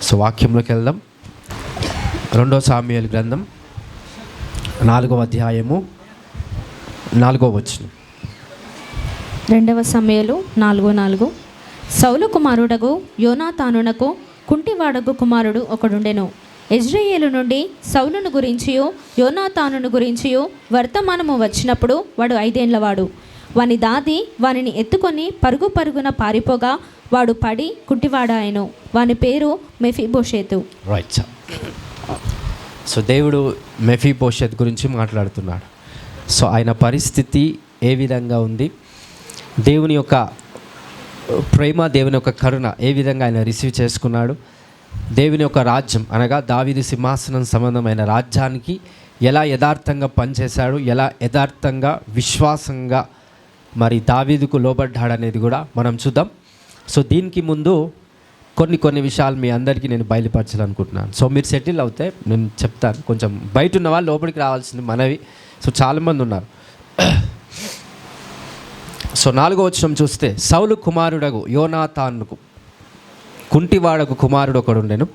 So వాక్యంలోకి వెళ్దాం. 2 సామ్యుయేలు గ్రంథం 4వ అధ్యాయము 4వ వచనం. 2 సామ్యుయేలు 4:4. సౌలు కుమారుడగు యోనాతానునకు కుంటివాడగు కుమారుడు ఒకడుండెను. ఇజ్రాయేలు నుండి సౌలును గురించియు యోనాతానును గురించియు వర్తమానము వచ్చినప్పుడు వాడు 5 ఏండ్లవాడు. వాని దాది వానిని ఎత్తుకొని పరుగు పరుగున పారిపోగా వాడు పడి కుంటివాడాయను. వాని పేరు మెఫీబోషెతు. రైట్. సో దేవుడు మెఫీబోషెత్ గురించి మాట్లాడుతున్నాడు. సో ఆయన పరిస్థితి ఏ విధంగా ఉంది, దేవుని యొక్క ప్రేమ, దేవుని యొక్క కరుణ ఏ విధంగా ఆయన రిసీవ్ చేసుకున్నాడు, దేవుని యొక్క రాజ్యం అనగా దావీదు సింహాసనం సంబంధమైన రాజ్యానికి ఎలా యథార్థంగా పనిచేశాడు, ఎలా యథార్థంగా విశ్వాసంగా మరి దావీదుకు లోబడ్డాడనేది కూడా మనం చూద్దాం. సో దీనికి ముందు కొన్ని విషయాలు మీ అందరికీ నేను బయలుపరచాలనుకుంటున్నాను. సో మీరు సెటిల్ అవుతే నేను చెప్తాను. కొంచెం బయట ఉన్న వాళ్ళు లోపలికి రావాల్సింది మనవి. సో చాలామంది ఉన్నారు. సో 4వ వచనం చూస్తే, సౌలు కుమారుడగు యోనాతానుకు కుంటివాడకు కుమారుడు ఒకడుండెను.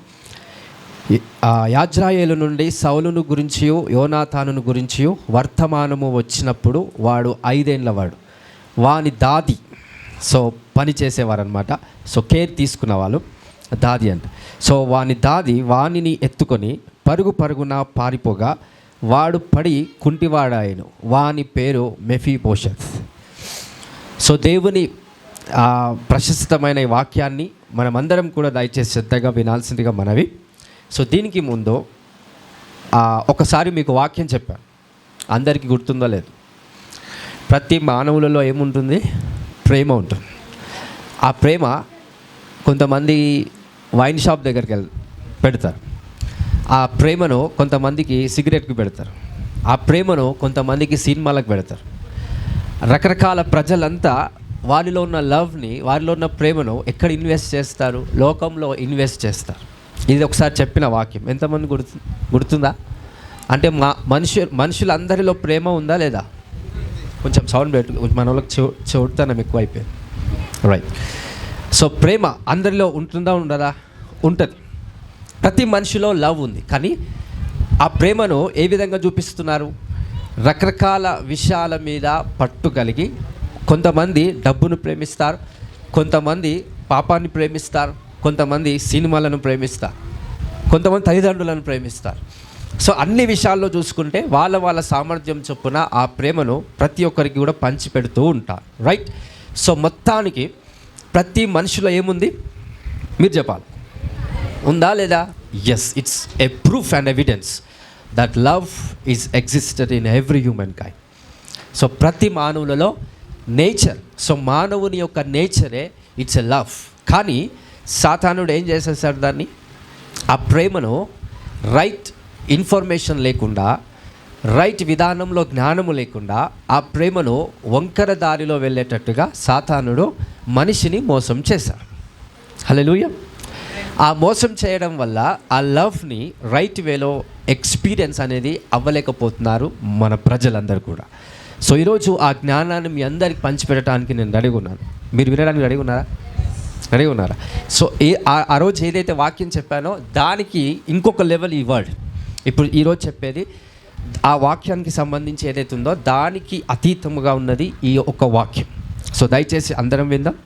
యాజ్రాయేలు నుండి సౌలును గురించియు యోనాతానును గురించియు వర్తమానము వచ్చినప్పుడు వాడు 5 ఏండ్లవాడు. వాని దాది, సో పని చేసేవారు అనమాట. సో కేర్ తీసుకున్న వాళ్ళు దాది అంట. సో వాని దాది వానిని ఎత్తుకొని పరుగున పారిపోగా వాడు పడి కుంటివాడాయను. వాని పేరు మెఫీబోషెత్. సో దేవుని ప్రశస్తమైన ఈ వాక్యాన్ని మనమందరం కూడా దయచేసి శ్రద్ధగా వినాల్సిందిగా మనవి. సో దీనికి ముందు ఒకసారి మీకు వాక్యం చెప్పాను, అందరికీ గుర్తుందో లేదు. ప్రతి మానవులలో ఏముంటుంది? ప్రేమ ఉంటుంది. ఆ ప్రేమ కొంతమంది వైన్ షాప్ దగ్గరికి పెడతారు, ఆ ప్రేమను కొంతమందికి సిగరెట్కి పెడతారు, ఆ ప్రేమను కొంతమందికి సినిమాలకు పెడతారు. రకరకాల ప్రజలంతా వారిలో ఉన్న లవ్ని, వారిలో ఉన్న ప్రేమను ఎక్కడ ఇన్వెస్ట్ చేస్తారు? లోకంలో ఇన్వెస్ట్ చేస్తారు. ఇది ఒకసారి చెప్పిన వాక్యం ఎంతమంది గుర్తుందా? అంటే మనుషులందరిలో ప్రేమ ఉందా లేదా? కొంచెం సౌండ్ పెట్టు, మన వాళ్ళకి చెవుడుతనం ఎక్కువైపోయింది. రైట్. సో ప్రేమ అందరిలో ఉంటుందా ఉండదా? ఉంటుంది. ప్రతి మనిషిలో లవ్ ఉంది. కానీ ఆ ప్రేమను ఏ విధంగా చూపిస్తున్నారు? రకరకాల విషయాల మీద పట్టు కలిగి కొంతమంది డబ్బును ప్రేమిస్తారు, కొంతమంది పాపాన్ని ప్రేమిస్తారు, కొంతమంది సినిమాలను ప్రేమిస్తారు, కొంతమంది తల్లిదండ్రులను ప్రేమిస్తారు. సో అన్ని విషయాల్లో చూసుకుంటే వాళ్ళ సామర్థ్యం చొప్పున ఆ ప్రేమను ప్రతి ఒక్కరికి కూడా పంచిపెడుతూ ఉంటారు. రైట్. సో మొత్తానికి ప్రతి మనిషిలో ఏముంది మీరు చెప్పాలి, ఉందా లేదా? Yes, it's a proof and evidence that love is existed in every human kind. So ప్రతి మానవులలో నేచర్, సో మానవుని యొక్క నేచరే ఇట్స్ ఎ లవ్. కానీ సాతానుడు ఏం చేసేసాడు దాన్ని, ఆ ప్రేమను రైట్ ఇన్ఫర్మేషన్ లేకుండా, రైట్ విధానంలో జ్ఞానము లేకుండా ఆ ప్రేమను వంకర దారిలో వెళ్ళేటట్టుగా సాతానుడు మనిషిని మోసం చేశాడు. హల్లెలూయా. ఆ మోసం చేయడం వల్ల ఆ లవ్ని రైట్ వేలో ఎక్స్పీరియన్స్ అనేది అవ్వలేకపోతున్నారు మన ప్రజలందరూ కూడా. సో ఈరోజు ఆ జ్ఞానాన్ని మీ అందరికి పంచిపెట్టడానికి నేను రెడీగా ఉన్నాను. మీరు వినడానికి రెడీగా ఉన్నారా? సో ఆ రోజు ఏదైతే వాక్యం చెప్పానో దానికి ఇంకొక లెవెల్ ఈ వర్డ్. ఇప్పుడు ఈరోజు చెప్పేది ఆ వాక్యానికి సంబంధించి ఏదైతే ఉందో దానికి అతీతముగా ఉన్నది ఈ ఒక వాక్యం. సో దయచేసి అందరం విందాం.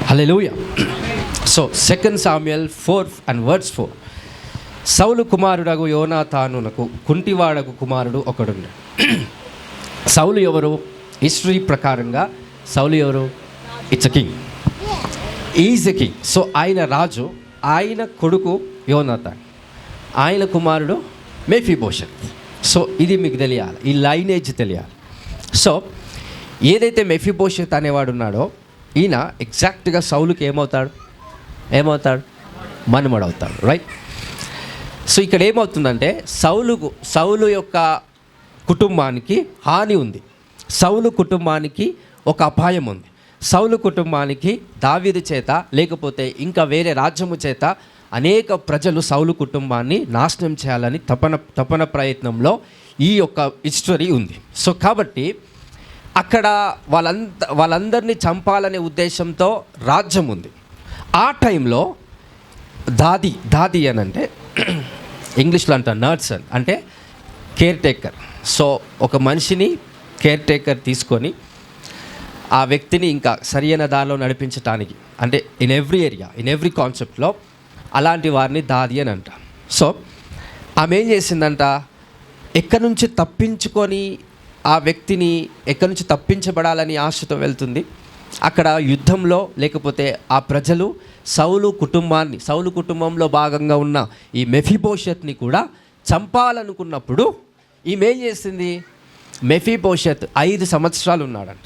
హల్లెలూయా. So 2 Samuel 4:4. సౌలు కుమారుడగు యోనాతానునకు కుంటివాడగు కుమారుడు ఒకడుండు. సౌలు ఎవరు? హిస్టరీ ప్రకారంగా సౌలు ఎవరు? It's a king, is a king. So ఆయన రాజు, ఆయన కొడుకు యోనాతాన్, ఆయన కుమారుడు మెఫీబోషెత్. సో ఇది మీకు తెలియాలి, ఈ లైనేజ్ తెలియాలి. సో ఏదైతే మెఫీబోషెత్ అనేవాడు ఉన్నాడో ఈయన ఎగ్జాక్ట్గా సౌలుకి ఏమవుతాడు? మనుమడవుతాడు. రైట్. సో ఇక్కడ ఏమవుతుందంటే సౌలు యొక్క కుటుంబానికి హాని ఉంది, సౌలు కుటుంబానికి ఒక అపాయం ఉంది. సౌలు కుటుంబానికి దావీదు చేత లేకపోతే ఇంకా వేరే రాజ్యము చేత అనేక ప్రజలు సౌలు కుటుంబాన్ని నాశనం చేయాలని తపన ప్రయత్నంలో ఈ యొక్క హిస్టరీ ఉంది. సో కాబట్టి అక్కడ వాళ్ళందరినీ చంపాలనే ఉద్దేశంతో రాజ్యం ఉంది. ఆ టైంలో దాది అని అంటే ఇంగ్లీష్లో అంట నర్స్ అంటే కేర్ టేకర్. సో ఒక మనిషిని కేర్ టేకర్ తీసుకొని ఆ వ్యక్తిని ఇంకా సరియైన దారిలో నడిపించడానికి, అంటే ఇన్ ఎవ్రీ కాన్సెప్ట్లో అలాంటి వారిని దాది అని అంట. సో ఆమె ఏం చేసిందంట, ఎక్కడి నుంచి తప్పించుకొని ఆ వ్యక్తిని ఎక్కడి నుంచి తప్పించబడాలని ఆశతో వెళ్తుంది. అక్కడ యుద్ధంలో లేకపోతే ఆ ప్రజలు సౌలు కుటుంబంలో భాగంగా ఉన్న ఈ మెఫీబోషెత్ని కూడా చంపాలనుకున్నప్పుడు ఈమె ఏం చేసింది, మెఫీబోషెత్ 5 సంవత్సరాలు ఉన్నాడంట.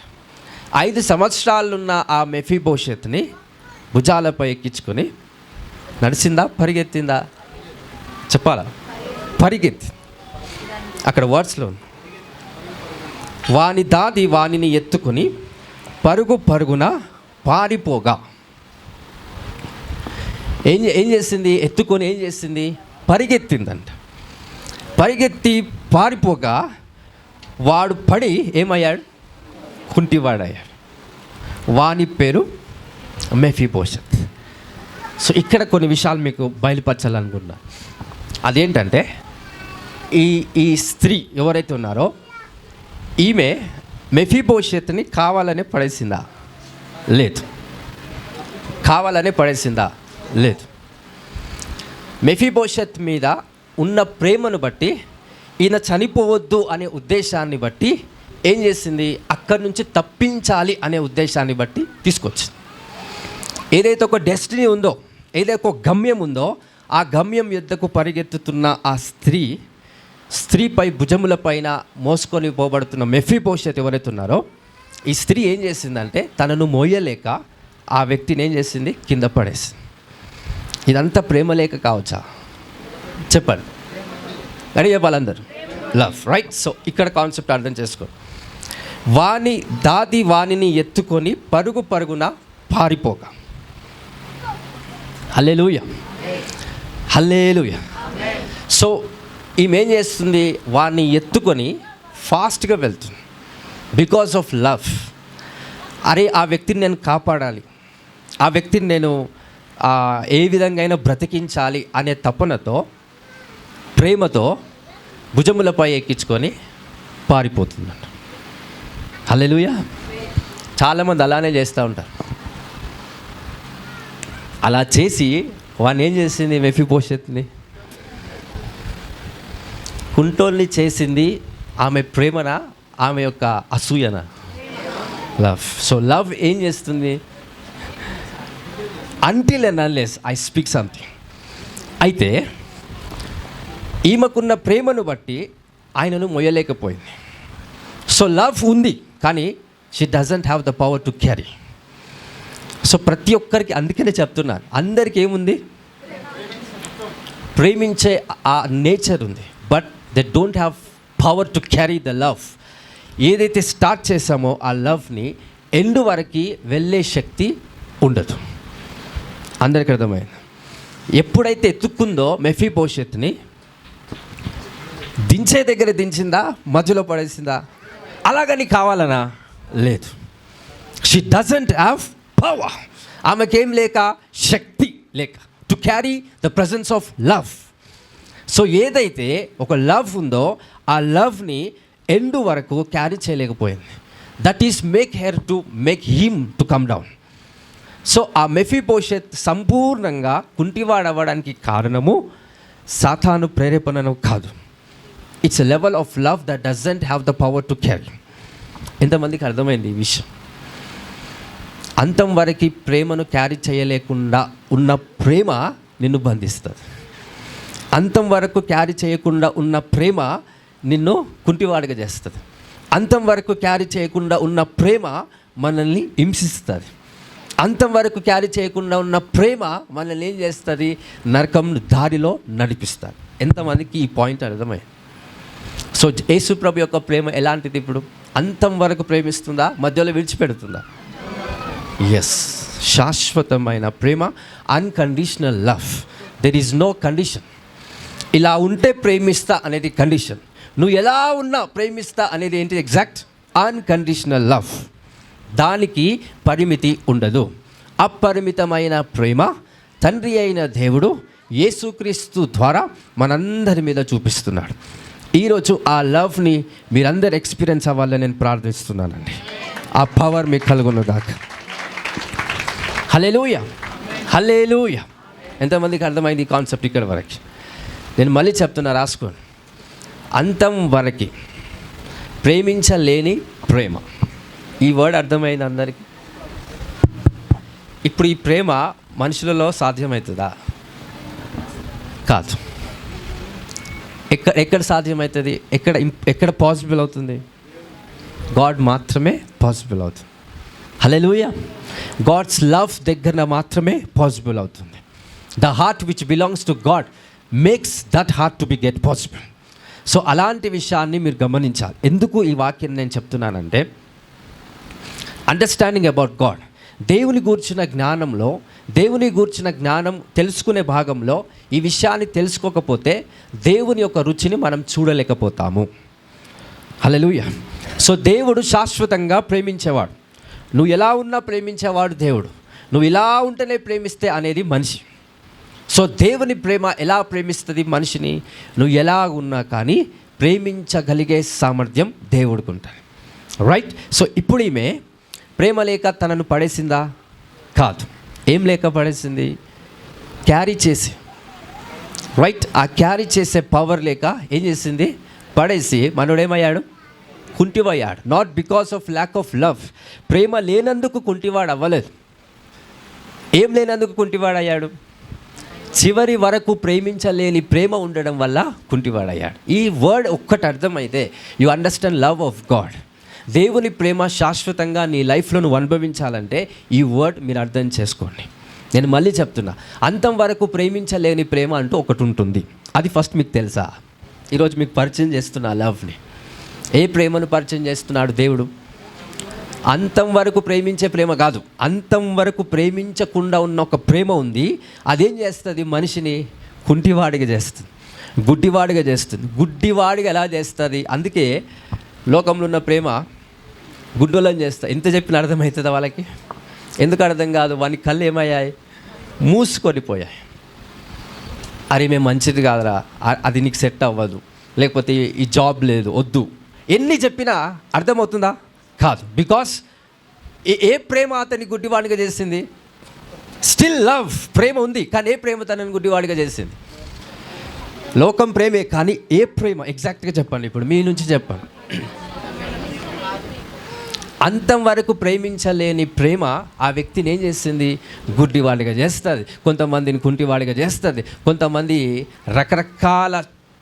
5 సంవత్సరాలున్న ఆ మెఫీబోషెత్ని భుజాలపై ఎక్కించుకొని నడిచిందా పరిగెత్తిందా చెప్పాలా? పరిగెత్తి. అక్కడ వర్డ్స్లో వాని దాది వానిని ఎత్తుకొని పరుగున పారిపోగా ఏం చేసింది, ఎత్తుకొని ఏం చేసింది, పరిగెత్తిందంట. పరిగెత్తి పారిపోగా వాడు పడి ఏమయ్యాడు, కుంటివాడయ్యాడు. వాని పేరు మెఫీబోషెత్. సో ఇక్కడ కొన్ని విషయాలు మీకు బయలుపరచాలనుకున్నా. అదేంటంటే ఈ స్త్రీ ఎవరైతే ఉన్నారో ఈమె మెఫీబోషెత్ని కావాలనే పడేసిందా? లేదు. కావాలనే పడేసిందా? లేదు. మెఫీబోషెత్ మీద ఉన్న ప్రేమను బట్టి, ఈయన చనిపోవద్దు అనే ఉద్దేశాన్ని బట్టి ఏం చేసింది, అక్కడి నుంచి తప్పించాలి అనే ఉద్దేశాన్ని బట్టి తీసుకొచ్చింది. ఏదైతే ఒక డెస్టినీ ఉందో, ఏదైతే ఒక గమ్యం ఉందో, ఆ గమ్యం యుద్ధకు పరిగెత్తుతున్న ఆ స్త్రీపై భుజముల పైన మోసుకొని పోబడుతున్న మెఫీబోషెత్ ఎవరైతే ఉన్నారో, ఈ స్త్రీ ఏం చేసిందంటే తనను మోయలేక ఆ వ్యక్తిని ఏం చేసింది, కింద పడేసింది. ఇదంతా ప్రేమ లేక కావచ్చా చెప్పండి? రెడీ చెప్పాలందరూ? Love, right? సో ఇక్కడ కాన్సెప్ట్ అర్థం చేసుకో. వానిని ఎత్తుకొని పరుగున పారిపోగా. హల్లెలూయా. సో ఈమె ఏం చేస్తుంది, వాడిని ఎత్తుకొని ఫాస్ట్గా వెళ్తుంది బికాస్ ఆఫ్ లవ్. అరే ఆ వ్యక్తిని నేను కాపాడాలి, ఆ వ్యక్తిని నేను ఏ విధంగా అయినా బ్రతికించాలి అనే తపనతో, ప్రేమతో భుజములపై ఎక్కించుకొని పారిపోతుందంట. హల్లెలూయా. చాలామంది అలానే చేస్తూ ఉంటారు. అలా చేసి వాడిని ఏం చేసింది, మెఫీబోషెత్ని కుంటోల్ని చేసింది. ఆమె ప్రేమన, ఆమె యొక్క అసూయన? లవ్. సో లవ్ ఏం చేస్తుంది, until and unless I speak something. అయితే ఈమెకున్న ప్రేమను బట్టి ఆయనను మొయ్యలేకపోయింది. సో లవ్ ఉంది కానీ she doesn't have the power to carry. So ప్రతి ఒక్కరికి, అందుకనే చెప్తున్నాను, అందరికీ ఏముంది, ప్రేమించే ఆ నేచర్ ఉంది, but they don't have power to carry the love. ఏదైతే స్టార్ట్ చేసామో ఆ లవ్ని ఎండ్ వరకు వెళ్ళే శక్తి ఉండదు. అందరికీ అర్థమైంది? ఎప్పుడైతే ఎత్తుక్కుందో మెఫీబోషెత్ని, దించే దగ్గర దించిందా, మధ్యలో పడేసిందా? అలాగని కావాలనా? లేదు. She doesn't have power. ఆమెకేం లేక, శక్తి లేక to carry the presence of love. So ఏదైతే ఒక లవ్ ఉందో ఆ లవ్ని ఎండ్ వరకు క్యారీ చేయలేకపోయింది. That is make him to come down. So ఆ మెఫీబోషెత్ సంపూర్ణంగా కుంటివాడవ్వడానికి కారణము సాతాను ప్రేరేపణను కాదు. It's a level of love that doesn't have the power to carry. ఎంతమందికి అర్థమైంది ఈ విషయం? అంతం వరకు ప్రేమను క్యారీ చేయలేకుండా ఉన్న ప్రేమ నిన్ను బంధిస్తుంది. అంతం వరకు క్యారీ చేయకుండా ఉన్న ప్రేమ నిన్ను కుంటివాడిగా చేస్తుంది. అంతం వరకు క్యారీ చేయకుండా ఉన్న ప్రేమ మనల్ని హింసిస్తుంది. అంతం వరకు క్యారీ చేయకుండా ఉన్న ప్రేమ మనల్ని ఏం చేస్తుంది, నరకం దారిలో నడిపిస్తుంది. ఎంతమందికి ఈ పాయింట్ అర్థమైంది? సో యేసుప్రభు యొక్క ప్రేమ ఎలాంటిది? ఇప్పుడు అంతం వరకు ప్రేమిస్తుందా, మధ్యలో విడిచిపెడుతుందా? ఎస్, శాశ్వతమైన ప్రేమ, unconditional love. There is no condition. ఇలా ఉంటే ప్రేమిస్తా అనేది కండిషన్. నువ్వు ఎలా ఉన్నా ప్రేమిస్తా అనేది ఏంటి? Exact unconditional love. దానికి పరిమితి ఉండదు. అపరిమితమైన ప్రేమ తండ్రి అయిన దేవుడు యేసుక్రీస్తు ద్వారా మనందరి మీద చూపిస్తున్నాడు. ఈరోజు ఆ లవ్ని మీరందరూ ఎక్స్పీరియన్స్ అవ్వాలని నేను ప్రార్థిస్తున్నానండి. ఆ పవర్ మీకు కలుగునుగాక. హల్లెలూయా, హల్లెలూయా. ఎంతమందికి అర్థమైంది ఈ కాన్సెప్ట్ ఇక్కడ వరకు? నేను మళ్ళీ చెప్తున్నా, రాసుకోండి. అంతం వరకు ప్రేమించలేని ప్రేమ. ఈ వర్డ్ అర్థమైంది అందరికీ? ఇప్పుడు ఈ ప్రేమ మనుషులలో సాధ్యమవుతుందా? కాదు. ఎక్కడ సాధ్యమవుతుంది? ఎక్కడ పాసిబుల్ అవుతుంది? గాడ్ మాత్రమే పాసిబుల్ అవుతుంది. హల్లెలూయా. గాడ్స్ లవ్ దగ్గర మాత్రమే పాసిబుల్ అవుతుంది. The heart which belongs to God makes that heart to be get possible. So అలాంటి విషయాన్ని మీరు గమనించాలి. ఎందుకు ఈ వాక్యం నేను చెప్తున్నానంటే, అండర్స్టాండింగ్ అబౌట్ గాడ్, దేవుని గూర్చిన జ్ఞానంలో, దేవుని గూర్చిన జ్ఞానం తెలుసుకునే భాగంలో ఈ విషయాన్ని తెలుసుకోకపోతే దేవుని యొక్క రుచిని మనం చూడలేకపోతాము. హల్లెలూయా. సో దేవుడు శాశ్వతంగా ప్రేమించేవాడు. నువ్వు ఎలా ఉన్నా ప్రేమించేవాడు దేవుడు. నువ్వు ఇలా ఉంటేనే ప్రేమిస్తే అనేది మనిషి. సో దేవుని ప్రేమ ఎలా ప్రేమిస్తుంది మనిషిని? నువ్వు ఎలా ఉన్నా కానీ ప్రేమించగలిగే సామర్థ్యం దేవుడికి ఉంటుంది. రైట్. సో ఇప్పుడు ఈమె ప్రేమ లేక తనను పడేసిందా? కాదు. ఏం లేక పడేసింది? క్యారీ చేసి. రైట్. ఆ క్యారీ చేసే పవర్ లేక ఏం చేసింది? పడేసి మనోడేమయ్యాడు? కుంటివయ్యాడు. Not because of lack of love. ప్రేమ లేనందుకు కుంటివాడు అవ్వలేదు. ఏం లేనందుకు కుంటివాడయ్యాడు? చివరి వరకు ప్రేమించలేని ప్రేమ ఉండడం వల్ల కుంటివాడయ్యాడు. ఈ వర్డ్ ఒక్కటి అర్థమైతే you understand love of God. దేవుని ప్రేమ శాశ్వతంగా నీ లైఫ్లో నువ్వు అనుభవించాలంటే ఈ వర్డ్ మీరు అర్థం చేసుకోండి. నేను మళ్ళీ చెప్తున్నా, అంతం వరకు ప్రేమించలేని ప్రేమ అంటూ ఒకటి ఉంటుంది. అది ఫస్ట్ మీకు తెలుసా? ఈరోజు మీకు పరిచయం చేస్తున్నా లవ్ని. ఏ ప్రేమను పరిచయం చేస్తున్నాడు దేవుడు? అంతం వరకు ప్రేమించే ప్రేమ కాదు, అంతం వరకు ప్రేమించకుండా ఉన్న ఒక ప్రేమ ఉంది. అదేం చేస్తుంది? మనిషిని కుంటివాడిగా చేస్తుంది, గుడ్డివాడిగా చేస్తుంది. గుడ్డివాడిగా ఎలా చేస్తుంది? అందుకే లోకంలో ఉన్న ప్రేమ గుడ్డోళ్ళని చేస్తా. ఎంత చెప్పిన అర్థమవుతుందా వాళ్ళకి? ఎందుకు అర్థం కాదు? వాని కళ్ళు ఏమయ్యాయి? మూసుకొని పోయాయి. అరే మేము మంచిది కాదురా, అది నీకు సెట్ అవ్వదు, లేకపోతే ఈ జాబ్ లేదు, వద్దు. ఎన్ని చెప్పినా అర్థమవుతుందా? కాదు. బికాస్ ఏ ప్రేమ అతన్ని గుడ్డివాడిగా చేసింది? Still love. ప్రేమ ఉంది, కానీ ఏ ప్రేమ తనని గుడ్డివాడిగా చేసింది? లోకం ప్రేమే, కానీ ఏ ప్రేమ? ఎగ్జాక్ట్గా చెప్పండి, ఇప్పుడు మీ నుంచి చెప్పండి. అంతం వరకు ప్రేమించలేని ప్రేమ ఆ వ్యక్తిని ఏం చేస్తుంది? గుడ్డివాడిగా చేస్తుంది, కొంతమందిని కుంటివాడిగా చేస్తుంది, కొంతమంది రకరకాల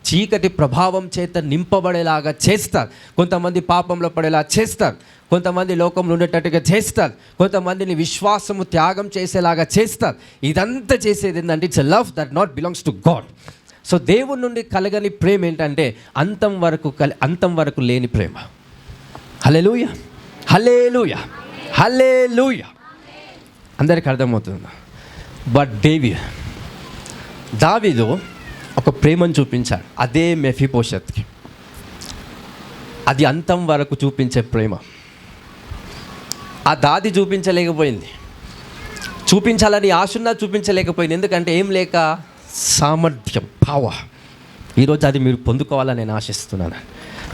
చీకటి ప్రభావం చేత నింపబడేలాగా చేస్తారు, కొంతమంది పాపంలో పడేలా చేస్తారు, కొంతమంది లోకంలో ఉండేటట్టుగా చేస్తారు, కొంతమందిని విశ్వాసము త్యాగం చేసేలాగా చేస్తారు. ఇదంతా చేసేది ఏంటంటే it's a love that not belongs to God. So దేవుని నుండి కలగని ప్రేమ ఏంటంటే అంతం వరకు లేని ప్రేమ. హల్లెలూయా, హల్లెలూయా, హల్లెలూయా. అందరికి అర్థమవుతుందా? బట్ దావీదు ఒక ప్రేమను చూపించాడు. అదే మెఫీబోషెత్కి. అది అంతం వరకు చూపించే ప్రేమ. ఆ దాది చూపించలేకపోయింది, చూపించాలని ఆశున్నా చూపించలేకపోయింది. ఎందుకంటే ఏం లేక? సామర్థ్యం, పవర్. ఈరోజు అది మీరు పొందుకోవాలని నేను ఆశిస్తున్నాను.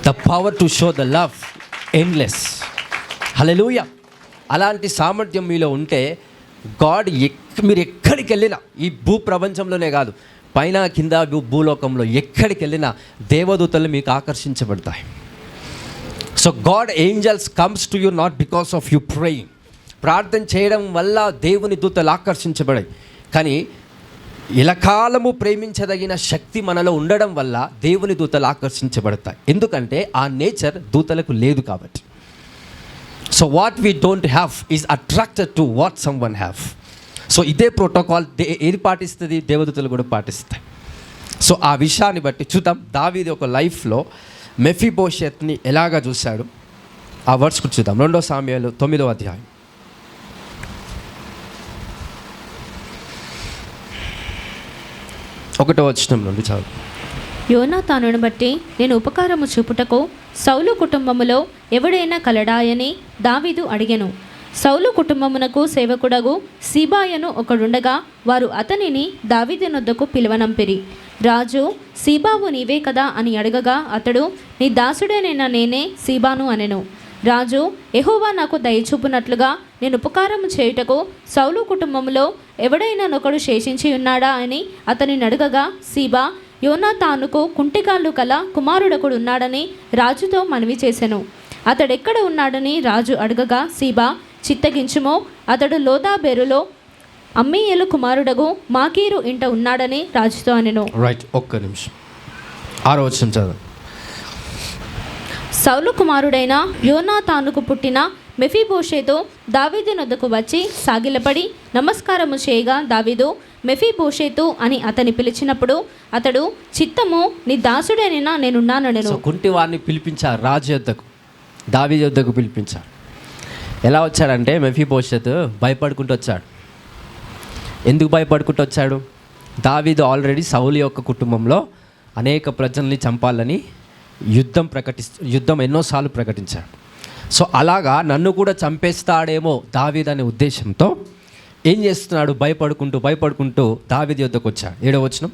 The power to show the love endless. Hallelujah. అలాంటి సామర్థ్యం మీలో ఉంటే గాడ్ మీరు ఎక్కడికి వెళ్ళినా, ఈ ప్రపంచంలోనే కాదు, పైన కింద భూలోకంలో ఎక్కడికి వెళ్ళినా దేవదూతలు మీకు ఆకర్షించబడతాయి. So god angels comes to you not because of you praying. ప్రార్థన చేయడం వల్ల దేవుని దూతలు ఆకర్షించబడాయి. కానీ ఇలకాలము ప్రేమించదగిన శక్తి మనలో ఉండడం వల్ల దేవుని దూతలు ఆకర్షించబడతాయి. ఎందుకంటే ఆ నేచర్ దూతలకు లేదు కాబట్టి. So what we don't have is attracted to what some one have. So ఇదే ప్రోటోకాల్ ఏది పాటిస్తుంది? దేవదూతలు కూడా పాటిస్తాయి. సో ఆ విషయాన్ని బట్టి చూద్దాం దావీదు ఒక లైఫ్లో మెఫీబోషెత్ని ఎలాగా చూశాడు. ఆ వర్డ్స్ కూడా చూద్దాం. 2 సామ్యుయేలు 9వ అధ్యాయం. 1వ వచనం నుండి చాలు. యోనాతానును బట్టి నేను ఉపకారము చూపుటకు సౌలు కుటుంబములో ఎవడైనా కలడాయని దావీదు అడిగెను. సౌలు కుటుంబమునకు సేవకుడగు సీబాయను ఒకడుండగా వారు అతనిని దావీదునొద్దకు పిలువనంపిరి. రాజు, సీబావు నీవే కదా అని అడగగా అతడు, నీ దాసుడైన నేనే సీబాను అనెను. రాజు, యెహోవా నాకు దయచూపునట్లుగా నేను ఉపకారము చేయుటకు సౌలు కుటుంబంలో ఎవడైనా నొకడు శేషించి ఉన్నాడా అని అతనిని అడగగా సీబా, యోనాతానుకు కుంటికాళ్ళు కల కుమారుడొకడు ఉన్నాడని రాజుతో మనవి చేసెను. అతడెక్కడ ఉన్నాడని రాజు అడగగా సీబా, చిత్తగించుమో, అతడు లోదాబేరులో అమ్మీయేలు కుమారుడగు మాకీరు ఇంట ఉన్నాడని రాజుతో అనెను. రైట్, ఒక్క నిమిషం. 6వ వచనం చదువు. సౌలు కుమారుడైన యోనాతానుకు పుట్టిన మెఫీబోషెతు దావీదునొద్దకు వచ్చి సాగిలపడి నమస్కారము చేయగా దావీదు, మెఫీబోషెతు అని అతని పిలిచినప్పుడు అతడు, చిత్తము, నీ దాసుడైన నేనున్నానెను. కుంటి వారిని పిలిపించారు, రాజు యొద్దకు, దావీదు యొద్దకు పిలిపించారు. ఎలా వచ్చాడంటే మెఫీబోషెతు భయపడుకుంటూ వచ్చాడు. ఎందుకు భయపడుకుంటూ వచ్చాడు? దావీదు ఆల్రెడీ సౌలు యొక్క కుటుంబంలో అనేక ప్రజల్ని చంపాలని యుద్ధం ఎన్నోసార్లు ప్రకటించాడు. సో అలాగా నన్ను కూడా చంపేస్తాడేమో దావీదు అనే ఉద్దేశంతో ఏం చేస్తున్నాడు? భయపడుకుంటూ దావీదు యొద్దకు వచ్చాడు. 7వ వచనం.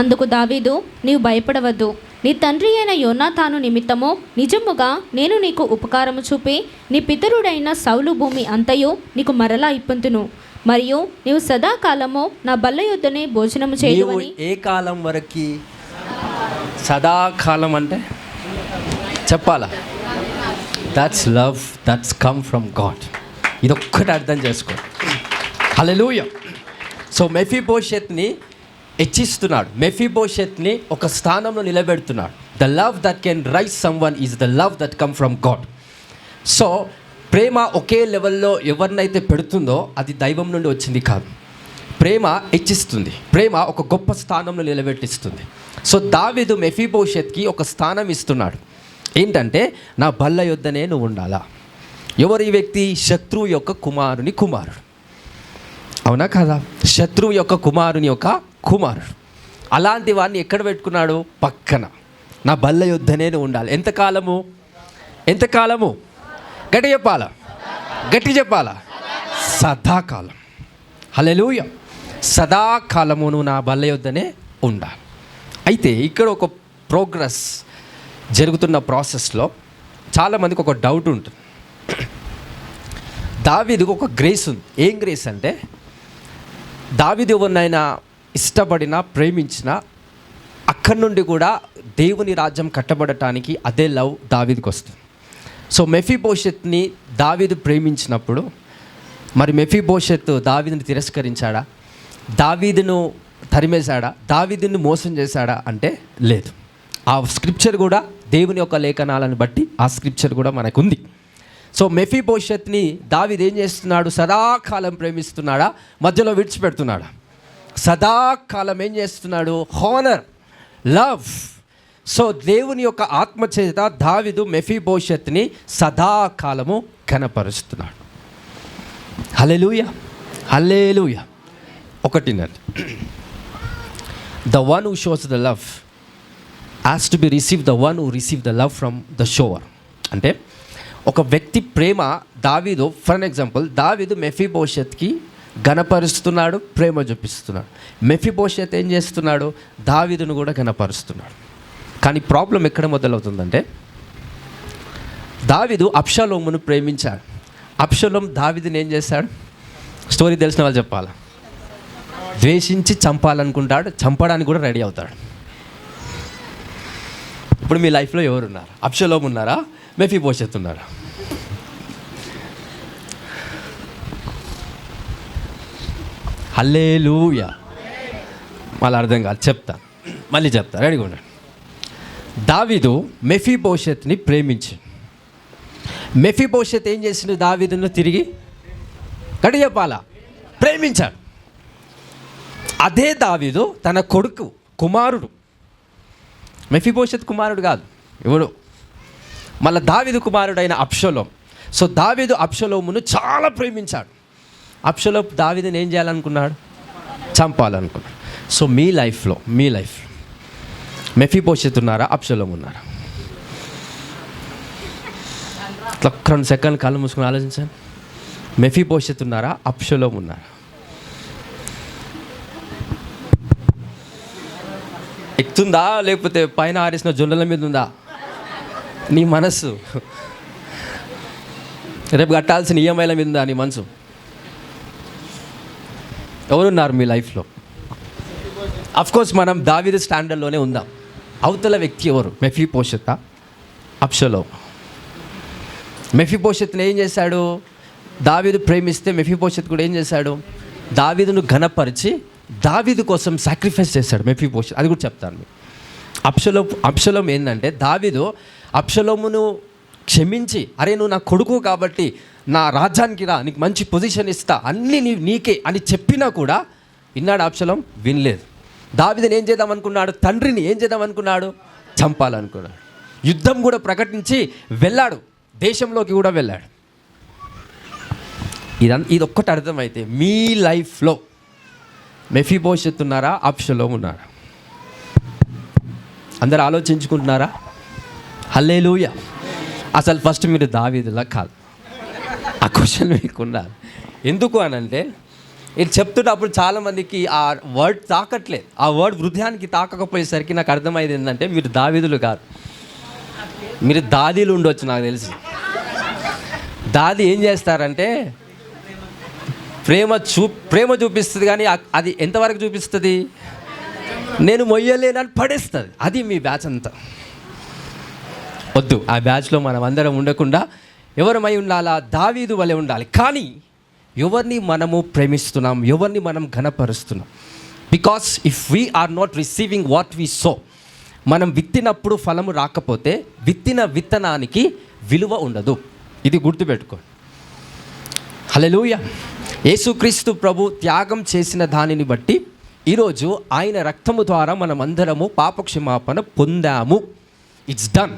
అందుకు దావీదు, నీవు భయపడవద్దు, నీ తండ్రి అయిన యోనాతాను నిమిత్తము నిజముగా నేను నీకు ఉపకారము చూపి నీ పితరుడైన సౌలు భూమి అంతయు నీకు మరలా ఇప్పుతును. మరియు నీవు సదాకాలము నా బల్ల యొద్దనే భోజనము చేయవని. ఏ కాలం వరకు? సదాకాలం అంటే చెప్పాలా? That's love, that's come from God. ఇదొక్కటి అర్థం చేసుకో. హల్లెలూయా. సో మెఫీబోషెత్ని హెచ్చిస్తున్నాడు, మెఫీబోషెత్ని ఒక స్థానంలో నిలబెడుతున్నాడు. The love that can raise someone is the love that come from god. So ప్రేమ ఒకే లెవెల్లో ఎవరినైతే పెడుతుందో అది దైవం నుండి వచ్చింది కాదు. ప్రేమ హెచ్చిస్తుంది, ప్రేమ ఒక గొప్ప స్థానంలో నిలబెట్టిస్తుంది. సో దావీదు మెఫీబోషెత్కి ఒక స్థానం ఇస్తున్నాడు. ఏంటంటే, నా బల్ల యొద్దనే నువ్వు ఉండాలా. ఎవరు ఈ వ్యక్తి? శత్రువు యొక్క కుమారుడు. అవునా కదా? శత్రువు యొక్క కుమారుని యొక్క కుమారుడు. అలాంటి వాడిని ఎక్కడ పెట్టుకున్నాడు? పక్కన. నా బల్ల యొద్దనే నువ్వు ఉండాలి. ఎంతకాలము? గట్టి చెప్పాలా? సదాకాలం. హల్లెలూయా. సదాకాలము నువ్వు నా బల్ల యొద్దనే ఉండాలి. అయితే ఇక్కడ ఒక ప్రోగ్రెస్ జరుగుతున్న ప్రాసెస్లో చాలామందికి ఒక డౌట్ ఉంటుంది. దావీదుకు ఒక గ్రేస్ ఉంది. ఏం గ్రేస్ అంటే, దావీదు ఎవరినైనా ఇష్టపడినా ప్రేమించినా అక్కడి నుండి కూడా దేవుని రాజ్యం కట్టబడటానికి అదే లవ్ దావీదుకి వస్తుంది. సో మెఫీబోషెత్ని దావీదు ప్రేమించినప్పుడు మరి మెఫీబోషెత్ దావీదుని తిరస్కరించాడా? దావీదును తరిమేశాడా? దావీదుని మోసం చేశాడా అంటే లేదు. ఆ స్క్రిప్చర్ కూడా దేవుని యొక్క లేఖనాలను బట్టి ఆ స్క్రిప్చర్ కూడా మనకుంది. సో మెఫీబోషెత్ని దావీదు ఏం చేస్తున్నాడు? సదాకాలం ప్రేమిస్తున్నాడా? మధ్యలో విడిచిపెడుతున్నాడా? సదాకాలం ఏం చేస్తున్నాడు? Honour, love. సో దేవుని యొక్క ఆత్మ చేత దావీదు మెఫీబోషెత్ని సదాకాలము కనపరుస్తున్నాడు. హల్లెలూయా, హల్లెలూయా. ఒకటిన్నర. The one who shows the love has to be received, the one who receive the love from the shower. అంటే ఒక వ్యక్తి ప్రేమ దావీదు, ఫర్ ఎగ్జాంపుల్ దావీదు మెఫీబోషెత్కి ఘనపరుస్తున్నాడు, ప్రేమ చూపిస్తున్నాడు. మెఫీబోషెత్ ఏం చేస్తున్నాడు? దావీదును కూడా ఘనపరుస్తున్నాడు. కానీ ప్రాబ్లం ఎక్కడ మొదలవుతుందంటే, దావీదు అబ్షాలోమును ప్రేమించాడు. అబ్షాలోం దావీదుని ఏం చేశాడు? స్టోరీ తెలిసిన వాళ్ళు చెప్పాలా? ద్వేషించి చంపాలనుకుంటాడు, చంపడానికి కూడా రెడీ అవుతాడు. ఇప్పుడు మీ లైఫ్లో ఎవరున్నారు? అబ్షాలోం ఉన్నారా? మెఫీబోషెత్ ఉన్నారా? హల్లెలూయా. మళ్ళీ అర్థం కాదు, మళ్ళీ చెప్తా, రెడీగా ఉండండి. దావీదు మెఫీబోషెత్ని ప్రేమించి, మెఫీబోషెత్ ఏం చేసిండు? దావీదును తిరిగి గడి చెప్పాలా? ప్రేమించాడు. అదే దావీదు తన కుమారుడు, మెఫీబోషెత్ కుమారుడు కాదు, ఎవడు? మళ్ళీ దావీదు కుమారుడైన అబ్షాలోం. సో దావీదు అబ్షాలోమును చాలా ప్రేమించాడు. అబ్షాలోం దావీదుని ఏం చేయాలనుకున్నాడు? చంపాలనుకున్నాడు. సో మీ లైఫ్లో మెఫీబోషెత్ ఉన్నారా, అబ్షలోం ఉన్నారా? ఒక్క 2 సెకండ్లు కళ్ళు మూసుకొని ఆలోచించండి. మెఫీబోషెత్ ఉన్నారా, అబ్షలోం ఉన్నారా? ఎక్కుతుందా లేకపోతే పైన ఆరేసిన జొన్నల మీద ఉందా నీ మనస్సు? రేపు కట్టాల్సిన ఈఎంఐల మీద ఉందా నీ మనసు? ఎవరున్నారు మీ లైఫ్లో? అఫ్కోర్స్ మనం దావీదు స్టాండర్డ్లోనే ఉందాం. అవతల వ్యక్తి ఎవరు? మెఫీబోషెతా, అబ్షలోం? మెఫీబోషెత్ని ఏం చేశాడు? దావీదు ప్రేమిస్తే మెఫీబోషెత్ కూడా ఏం చేశాడు? దావీదును ఘనపరిచి దావీదు కోసం సాక్రిఫైస్ చేశాడు మెఫీబోషెత్. అది కూడా చెప్తాను మీకు. అబ్షలోం ఏంటంటే, దావీదు అబ్షలోమును క్షమించి, అరే నువ్వు నా కొడుకు కాబట్టి నా రాజ్యానికి రా, నీకు మంచి పొజిషన్ ఇస్తా, అన్నీ నీకే అని చెప్పినా కూడా విన్నాడు అబ్షలోం? వినలేదు. దావీదుని ఏం చేద్దాం అనుకున్నాడు? తండ్రిని ఏం చేద్దాం అనుకున్నాడు? చంపాలనుకున్నాడు. యుద్ధం కూడా ప్రకటించి వెళ్ళాడు, దేశంలోకి కూడా వెళ్ళాడు. ఇది ఒక్కటి అర్థమైతే మీ లైఫ్లో మెఫీబోషెత్ ఉన్నారా, అబ్షలోం ఉన్నారా? అందరు ఆలోచించుకుంటున్నారా? హల్లెలూయా. అసలు ఫస్ట్ మీరు దావీదులా కాదు, ఆ క్వశ్చన్ మీకు ఉండాలి. ఎందుకు అనంటే, ఇది చెప్తున్నప్పుడు చాలామందికి ఆ వర్డ్ తాకట్లేదు. ఆ వర్డ్ హృదయానికి తాకకపోయేసరికి నాకు అర్థమైంది ఏంటంటే, మీరు దావీదులు కాదు, మీరు దాదీలు ఉండొచ్చు. నాకు తెలిసి దాది ఏం చేస్తారంటే ప్రేమ చూపిస్తుంది, కానీ అది ఎంతవరకు చూపిస్తుంది? నేను మొయ్యలేనని పడేస్తుంది. అది మీ బ్యాచ్ అంతా. వద్దు, ఆ బ్యాచ్లో మనం అందరం ఉండకుండా ఎవరమై ఉండాలా? దావీదు వలె ఉండాలి. కానీ ఎవరిని మనము ప్రేమిస్తున్నాం, ఎవరిని మనం ఘనపరుస్తున్నాం? Because if we are not receiving what we sow, మనం విత్తినప్పుడు ఫలము రాకపోతే విత్తిన విత్తనానికి విలువ ఉండదు. ఇది గుర్తుపెట్టుకోండి. హల్లెలూయా. యేసుక్రీస్తు ప్రభు త్యాగం చేసిన దానిని బట్టి ఈరోజు ఆయన రక్తము ద్వారా మనం అందరము పాపక్షమాపణ పొందాము. It's done.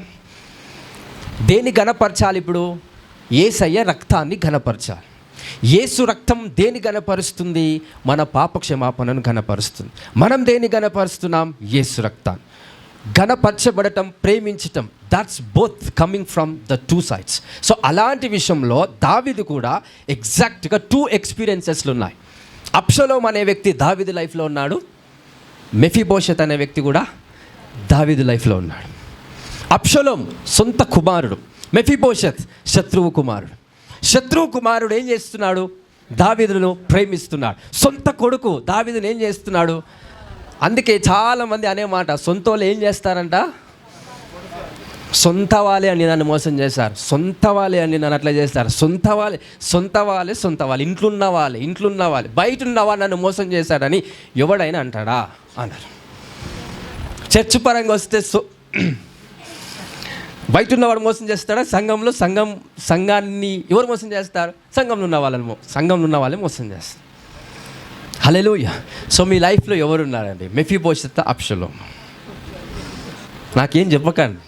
దేన్ని ఘనపరచాలి ఇప్పుడు? యేసయ్య రక్తాన్ని ఘనపరచాలి. యేసు రక్తం దేని ఘనపరుస్తుంది? మన పాపక్షమాపణను ఘనపరుస్తుంది. మనం దేన్ని ఘనపరుస్తున్నాం? యేసు రక్తాన్ని. ఘనపరచబడటం, ప్రేమించటం, that's both coming from the 2 sides. So అలాంటి విషయంలో దావీదు కూడా ఎగ్జాక్ట్గా 2 ఎక్స్పీరియన్సెస్లు ఉన్నాయి. అబ్షలోం అనే వ్యక్తి దావీదు లైఫ్లో ఉన్నాడు, మెఫీబోషెత్ అనే వ్యక్తి కూడా దావీదు లైఫ్లో ఉన్నాడు. అబ్షలోం సొంత కుమారుడు, మెఫీబోషెత్ శత్రువు కుమారుడు. శత్రువు కుమారుడు ఏం చేస్తున్నాడు? దావీదును ప్రేమిస్తున్నాడు. సొంత కొడుకు దావీదును ఏం చేస్తున్నాడు? అందుకే చాలామంది అనే మాట, సొంత వాళ్ళు ఏం చేస్తారంట? సొంత వాళ్ళే అని నన్ను మోసం చేశారు, సొంత వాళ్ళే అని నన్ను అట్లా చేస్తారు, సొంత వాళ్ళే ఇంట్లో ఉన్న వాళ్ళే బయట ఉన్నవాళ్ళు నన్ను మోసం చేశాడని ఎవడైనా అంటాడా? అన్నారు. చర్చ్ పరంగా వస్తే బయట ఉన్నవాడు మోసం చేస్తాడా? సంఘాన్ని ఎవరు మోసం చేస్తారు? సంఘంలో ఉన్న వాళ్ళే మోసం చేస్తారు. హల్లెలూయా. సో మీ లైఫ్లో ఎవరున్నారండి? మెఫీబోషెత్, అబ్షలోం? నాకేం చెప్పకండి,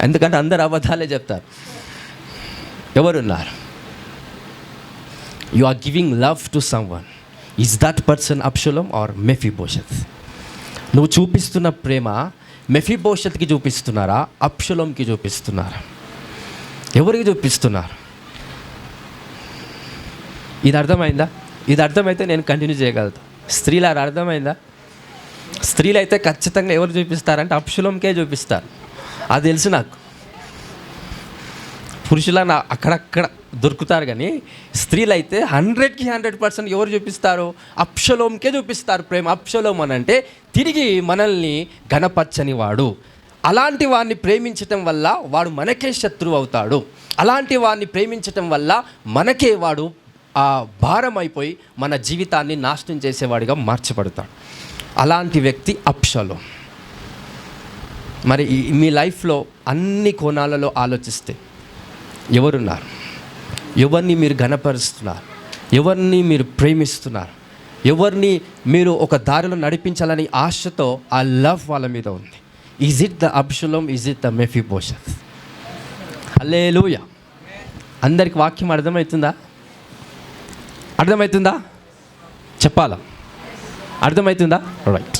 ఎందుకంటే అందరు అబద్ధాలే చెప్తారు. ఎవరున్నారు? You are giving love to someone. Is that person Absalom or Mephibosheth? నువ్వు చూపిస్తున్న ప్రేమ మెఫీబోషెత్కి చూపిస్తున్నారా, అబ్షలోంకి చూపిస్తున్నారా? ఎవరికి చూపిస్తున్నారు? ఇది అర్థమైందా? ఇది అర్థమైతే నేను కంటిన్యూ చేయగలుగుతా. స్త్రీలారు అర్థమైందా? స్త్రీలు అయితే ఖచ్చితంగా ఎవరు చూపిస్తారంటే అబ్షలోంకే చూపిస్తారు. అది తెలుసు నాకు. పురుషుల అక్కడక్కడ దొరుకుతారు, కానీ స్త్రీలు అయితే 100కి 100% ఎవరు చూపిస్తారు? అబ్షలోంకే చూపిస్తారు ప్రేమ. అబ్షలోం అని అంటే తిరిగి మనల్ని ఘనపరచని వాడు. అలాంటి వాడిని ప్రేమించటం వల్ల వాడు మనకే శత్రువు అవుతాడు. అలాంటి వాడిని ప్రేమించటం వల్ల మనకే వాడు ఆ భారం అయిపోయి మన జీవితాన్ని నాశనం చేసేవాడిగా మార్చబడతాడు. అలాంటి వ్యక్తి అబ్షలోం. మరి మీ లైఫ్లో అన్ని కోణాలలో ఆలోచిస్తే ఎవరున్నారు? ఎవరిని మీరు ఘనపరుస్తున్నారు? ఎవరిని మీరు ప్రేమిస్తున్నారు? ఎవరిని మీరు ఒక దారిలో నడిపించాలని ఆశతో ఆ లవ్ వాళ్ళ మీద ఉంది? Is it the Absalom? Is it the Mephibosheth? Hallelujah. అందరికి వాక్యం అర్థమవుతుందా? చెప్పాలా? అర్థమవుతుందా? రైట్.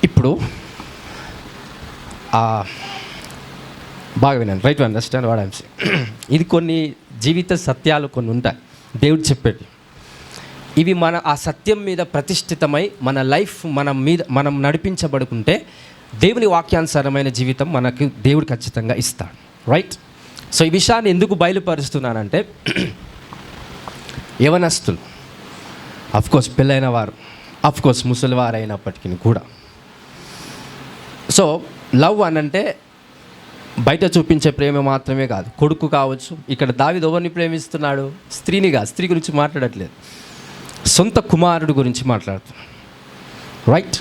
ఇప్పుడు బాగా వినండి. Right to understand what I'm saying. ఇది కొన్ని జీవిత సత్యాలు కొన్ని ఉంటాయి దేవుడు చెప్పేది. ఇవి ఆ సత్యం మీద ప్రతిష్ఠితమై మన లైఫ్ మనం నడిపించబడుకుంటే దేవుని వాక్యానుసారమైన జీవితం మనకు దేవుడు ఖచ్చితంగా ఇస్తాడు. రైట్. సో ఈ విషయాన్ని ఎందుకు బయలుపరుస్తున్నానంటే, యవనస్తులు, అఫ్కోర్స్ పెళ్ళైన వారు, అఫ్కోర్స్ ముసలివారు అయినప్పటికీ కూడా, సో లవ్ అనంటే బయట చూపించే ప్రేమ మాత్రమే కాదు. కొడుకు కావచ్చు. ఇక్కడ దావీదు ఎవరిని ప్రేమిస్తున్నాడు? స్త్రీని కాదు. స్త్రీ గురించి మాట్లాడట్లేదు, సొంత కుమారుడు గురించి మాట్లాడుతున్నాడు. రైట్.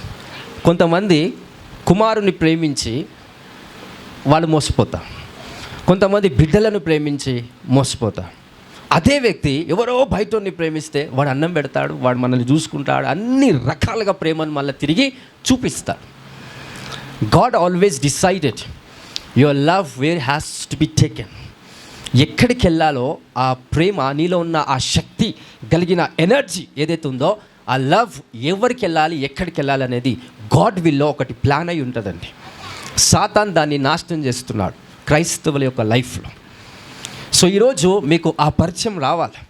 కొంతమంది కుమారుని ప్రేమించి వాళ్ళు మోసపోతారు. కొంతమంది బిడ్డలను ప్రేమించి మోసపోతారు. అదే వ్యక్తి ఎవరో బయటని ప్రేమిస్తే వాడు అన్నం పెడతాడు, వాడు మనల్ని చూసుకుంటాడు, అన్ని రకాలుగా ప్రేమను మళ్ళీ తిరిగి చూపిస్తాడు. God always decided your love where has to be taken. ఎక్కడికి వెళ్ళాలో ఆ ప్రేమ, నీలో ఉన్న ఆ శక్తి కలిగిన ఎనర్జీ ఏదైతే ఉందో, ఆ లవ్ ఎవరికి వెళ్ళాలి, ఎక్కడికి వెళ్ళాలి అనేది గాడ్ విల్లో ఒకటి ప్లాన్ అయి ఉంటుందండి. సాతాన్ దాన్ని నాశనం చేస్తున్నాడు క్రైస్తవుల యొక్క లైఫ్లో. సో ఈరోజు మీకు ఆ పరిచయం రావాలి.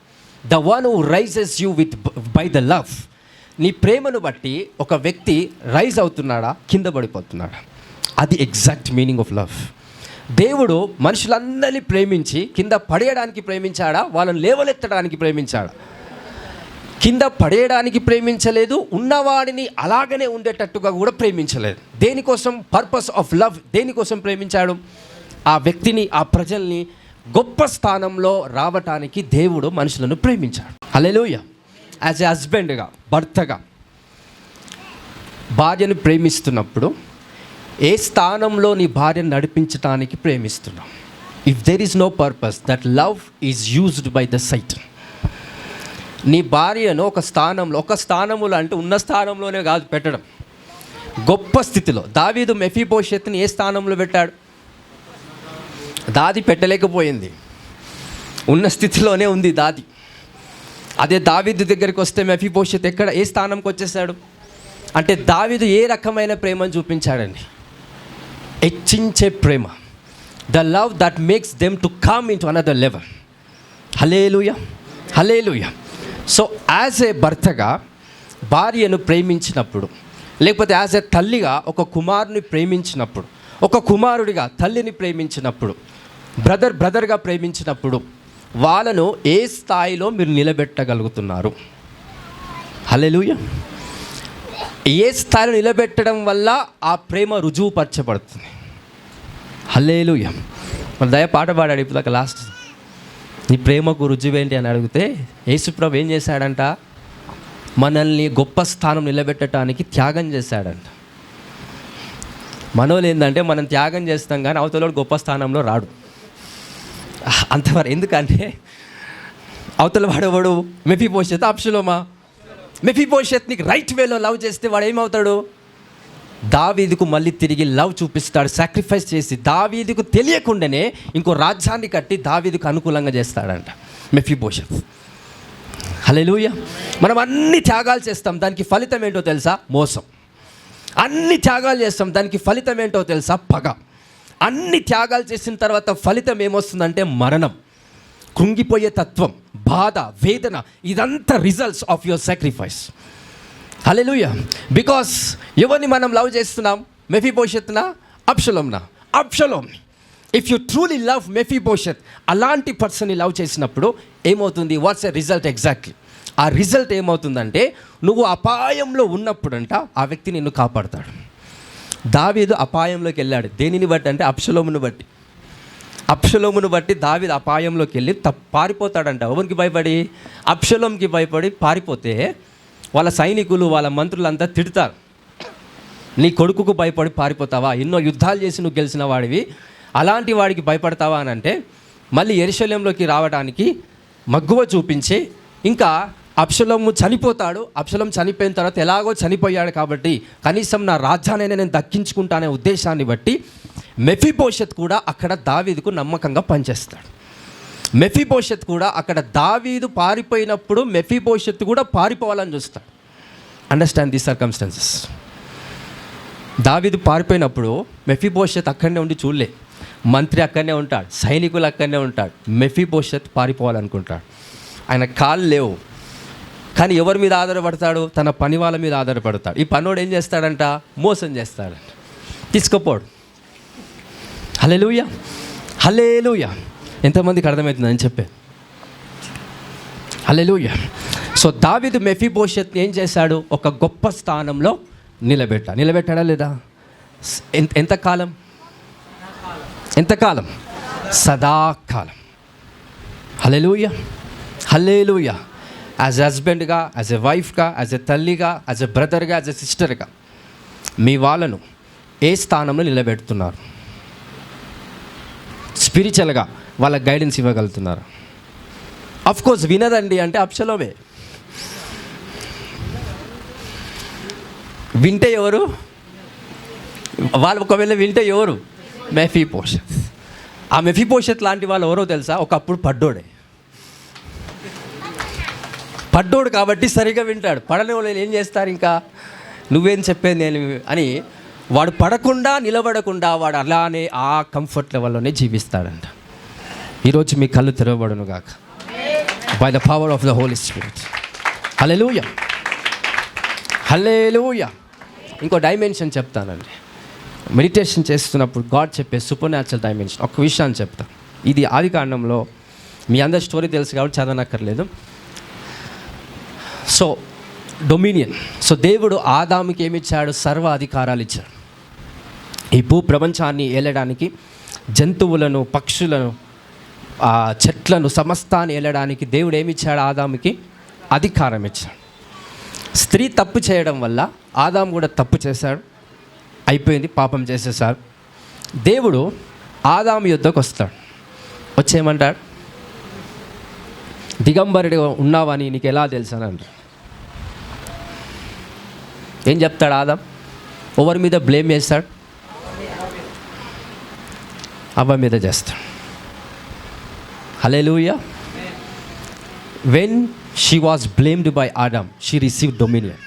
The one who raises you with by the love. నీ ప్రేమను బట్టి ఒక వ్యక్తి రైజ్ అవుతున్నాడా, కింద పడిపోతున్నాడా? అది ఎగ్జాక్ట్ మీనింగ్ ఆఫ్ లవ్. దేవుడు మనుషులందరినీ ప్రేమించి కింద పడేయడానికి ప్రేమించాడా, వాళ్ళని లేవలెత్తడానికి ప్రేమించాడా? కింద పడేయడానికి ప్రేమించలేదు, ఉన్నవాడిని అలాగనే ఉండేటట్టుగా కూడా ప్రేమించలేదు. దేనికోసం? పర్పస్ ఆఫ్ లవ్ దేనికోసం ప్రేమించాడు? ఆ వ్యక్తిని, ఆ ప్రజల్ని గొప్ప స్థానంలో రావటానికి దేవుడు మనుషులను ప్రేమించాడు. హల్లెలూయా. యాజ్ ఎ హస్బెండ్గా, భర్తగా భార్యను ప్రేమిస్తున్నప్పుడు ఏ స్థానంలో నీ భార్యను నడిపించడానికి ప్రేమిస్తున్నావు? If there is no purpose, that love is used by the sight. నీ భార్యను ఒక స్థానములో అంటే ఉన్న స్థానంలోనే కాదు పెట్టడం, గొప్ప స్థితిలో. దావీదు మెఫీబోషెత్ని ఏ స్థానంలో పెట్టాడు? దాది పెట్టలేకపోయింది, ఉన్న స్థితిలోనే ఉంది దాది. అదే దావీదు దగ్గరికి వస్తే మెఫీబోషెత్ ఏ స్థానంకి వచ్చేసాడు? అంటే దావీదు ఏ రకమైన ప్రేమను చూపించాడండి? హెచ్చించే ప్రేమ. The love that makes them to come in to another level. Hallelujah, hallelujah. So as a భర్తగా భార్యను ప్రేమించినప్పుడు, లేకపోతే యాజ్ ఏ తల్లిగా ఒక కుమారుని ప్రేమించినప్పుడు, ఒక కుమారుడిగా తల్లిని ప్రేమించినప్పుడు, బ్రదర్గా ప్రేమించినప్పుడు, వాళ్ళను ఏ స్థాయిలో మీరు నిలబెట్టగలుగుతున్నారు? హల్లెలూయా. ఏ స్థాయిలో నిలబెట్టడం వల్ల ఆ ప్రేమ రుజువుపరచబడుతుంది? హల్లెలూయా. మన దయ పాట పాడాడు ఇప్పుడు దాకా లాస్ట్. నీ ప్రేమకు రుజువేంటి అని అడిగితే యేసుప్రభు ఏం చేశాడంట? మనల్ని గొప్ప స్థానం నిలబెట్టడానికి త్యాగం చేశాడంట. మనోళ్ళు ఏంటంటే మనం త్యాగం చేస్తాం కానీ అవతల గొప్ప స్థానంలో రాడు అంతవరకు. ఎందుకంటే అవతల వాడేవాడు మెఫీబోషెత్, అబ్షలోమా. మెఫీబోషెత్ని రైట్ వేలో లవ్ చేస్తే వాడు ఏమవుతాడు? దావీదుకు మళ్ళీ తిరిగి లవ్ చూపిస్తాడు, సాక్రిఫైస్ చేసి. దావీదుకు తెలియకుండానే ఇంకో రాజ్యాన్ని కట్టి దావీదుకు అనుకూలంగా చేస్తాడంట మెఫీబోషెత్. హల్లెలూయా. మనం అన్ని త్యాగాలు చేస్తాం, దానికి ఫలితం ఏంటో తెలుసా? మోసం. అన్ని త్యాగాలు చేస్తాం, దానికి ఫలితం ఏంటో తెలుసా? పగ. అన్ని త్యాగాలు చేసిన తర్వాత ఫలితం ఏమొస్తుందంటే మరణం, కృంగిపోయే తత్వం, బాధ, వేదన. ఇదంతా results of your sacrifice. Hallelujah. Because ఎవరిని మనం లవ్ చేస్తున్నాం? మెఫీబోషెత్నా, అబ్షలోమ్నా? Absalom. If you truly love Mephibosheth, అలాంటి పర్సన్ని లవ్ చేసినప్పుడు ఏమవుతుంది? What's a result exactly? ఆ రిజల్ట్ ఏమవుతుందంటే, నువ్వు అపాయంలో ఉన్నప్పుడంట ఆ వ్యక్తి నిన్ను కాపాడుతాడు. దావీదు అపాయంలోకి వెళ్ళాడు. దేనిని బట్టి అంటే అబ్షలోమును బట్టి. అబ్షలోమును బట్టి దావీదు అపాయంలోకి వెళ్ళి పారిపోతాడంట. ఎవరికి భయపడి? అబ్షలోంకి భయపడి పారిపోతే వాళ్ళ సైనికులు, వాళ్ళ మంత్రులంతా తిడతారు. నీ కొడుకుకు భయపడి పారిపోతావా? ఎన్నో యుద్ధాలు చేసి నువ్వు గెలిచిన వాడివి, అలాంటి వాడికి భయపడతావా అని అంటే, మళ్ళీ యెరూషలేములోకి రావడానికి మగ్గువ చూపించి, ఇంకా అబ్షలోము చనిపోతాడు. అబ్షలోము చనిపోయిన తర్వాత ఎలాగో చనిపోయాడు కాబట్టి కనీసం నా రాజ్యాన్ని నేను దక్కించుకుంటానే ఉద్దేశాన్ని బట్టి మెఫీబోషెత్ కూడా అక్కడ దావీదుకు నమ్మకంగా పనిచేస్తాడు. మెఫీబోషెత్ కూడా అక్కడ దావీదు పారిపోయినప్పుడు మెఫీబోషెత్ కూడా పారిపోవాలని చూస్తాడు. Understand the circumstances. దావీదు పారిపోయినప్పుడు మెఫీబోషెత్ అక్కడనే ఉండి చూడలే. మంత్రి అక్కడనే ఉంటాడు, సైనికులు అక్కడనే ఉంటాడు. మెఫీబోషెత్ పారిపోవాలనుకుంటాడు. ఆయన కాళ్ళు లేవు, కానీ ఎవరి మీద ఆధారపడతాడు? తన పని వాళ్ళ మీద ఆధారపడతాడు. ఈ పనోడు ఏం చేస్తాడంట? మోసం చేస్తాడంట, తీసుకుపోడు. హల్లెలూయా, హల్లెలూయా. ఎంతమందికి అర్థమవుతుందని చెప్పే హల్లెలూయా. సో దావీదు మెఫీబోషెత్ని ఏం చేశాడు? ఒక గొప్ప స్థానంలో నిలబెట్టాడా లేదా? ఎంతకాలం? సదాకాలం. Hallelujah, hallelujah. యాజ్ ఎ హస్బెండ్గా, యాజ్ ఎ వైఫ్గా, యాజ్ ఎ తల్లిగా, యాజ్ ఎ బ్రదర్గా, యాజ్ ఎ సిస్టర్గా మీ వాళ్ళను ఏ స్థానంలో నిలబెడుతున్నారు? స్పిరిచువల్గా వాళ్ళకి గైడెన్స్ ఇవ్వగలుగుతున్నారు? అఫ్కోర్స్ వినదండి అంటే అబ్షలోమే. వింటే ఎవరు? వాళ్ళు ఒకవేళ వింటే ఎవరు? మెఫీబోషెత్. ఆ మెఫీబోషెత్ లాంటి వాళ్ళు ఎవరో తెలుసా? ఒకప్పుడు పడ్డోడు కాబట్టి సరిగా వింటాడు. పడని వాళ్ళు ఏం చేస్తారు? ఇంకా నువ్వేం చెప్పేది నేను అని వాడు పడకుండా నిలబడకుండా వాడు అలానే ఆ కంఫర్ట్ లెవెల్లోనే జీవిస్తాడంట. ఈరోజు మీ కళ్ళు తెరవబడును గాక by the power of the holy spirit. Hallelujah, hallelujah. ఇంకో డైమెన్షన్ చెప్తానండి. మెడిటేషన్ చేస్తున్నప్పుడు గాడ్ చెప్పే సూపర్ న్యాచురల్ డైమెన్షన్ ఒక విషయాన్ని చెప్తా. ఇది ఆదికాండంలో మీ అందరి స్టోరీ తెలుసు కాబట్టి చదవనక్కర్లేదు. So dominion. సో దేవుడు ఆదాముకి ఏమిచ్చాడు? సర్వ అధికారాలు ఇచ్చాడు. ఈ భూ ప్రపంచాన్ని ఏలడానికి, జంతువులను, పక్షులను, చెట్లను, సమస్తాన్ని ఏలడానికి దేవుడు ఏమిచ్చాడు? ఆదాముకి అధికారం ఇచ్చాడు. స్త్రీ తప్పు చేయడం వల్ల ఆదాము కూడా తప్పు చేశాడు, అయిపోయింది, పాపం చేసేసాడు. దేవుడు ఆదాము యుద్ధకు వస్తాడు. వచ్చేయమంటాడు, దిగంబరుడిగా ఉన్నావని నీకు ఎలా తెలుసు అని అంటాడు. ఏం చెప్తాడు ఆదాం? ఎవరి మీద బ్లేమ్ చేస్తాడు? అవ్వ మీద చేస్తాడు. Hallelujah. When she was blamed by Adam, she received dominion.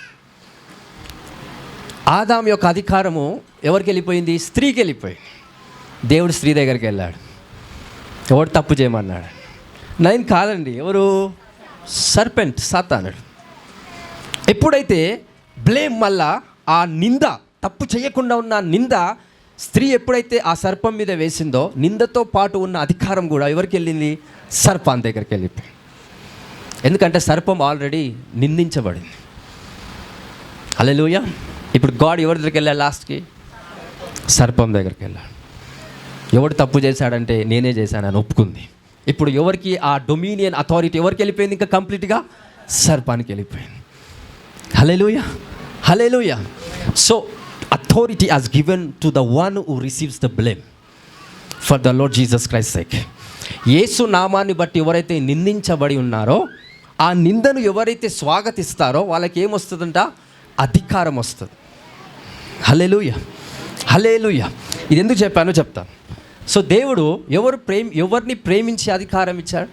Adam యొక్క అధికారము ఎవరికి వెళ్ళిపోయింది? స్త్రీకి వెళ్ళిపోయింది. దేవుడు స్త్రీ దగ్గరికి వెళ్ళాడు. ఎవడు తప్పు చేయమన్నాడు? నేను కాదండి, ఎవరు? సర్పెంట్, సాతానుడు. ఎప్పుడైతే బ్లేమ్ మళ్ళా ఆ నింద, తప్పు చేయకుండా ఉన్న నింద స్త్రీ ఎప్పుడైతే ఆ సర్పం మీద వేసిందో, నిందతో పాటు ఉన్న అధికారం కూడా ఎవరికి వెళ్ళింది? సర్పాన్ దగ్గరికి వెళ్ళిపోయింది. ఎందుకంటే సర్పం ఆల్రెడీ నిందించబడింది. హల్లెలూయా. ఇప్పుడు గాడ్ ఎవరి దగ్గరికి వెళ్ళాడు? లాస్ట్కి సర్పం దగ్గరికి వెళ్ళాడు. ఎవడు తప్పు చేశాడంటే నేనే చేశానని ఒప్పుకుంది. ఇప్పుడు ఎవరికి ఆ డొమినియన్, అథారిటీ ఎవరికి వెళ్ళిపోయింది? ఇంకా కంప్లీట్గా సర్పానికి వెళ్ళిపోయింది. హల్లెలూయా, హల్లెలూయా. So authority has given to the one who receives the blame for the Lord Jesus Christ's sake. యేసు నామాన్ని బట్టి ఎవరైతే నిందించబడి ఉన్నారో, ఆ నిందను ఎవరైతే స్వాగతిస్తారో వాళ్ళకి ఏమొస్తుందంట? అధికారం వస్తుంది. హల్లెలూయా, హల్లెలూయా. ఇది ఎందుకు చెప్పానో చెప్తాను. సో దేవుడు ఎవరిని ప్రేమించి అధికారం ఇచ్చాడు?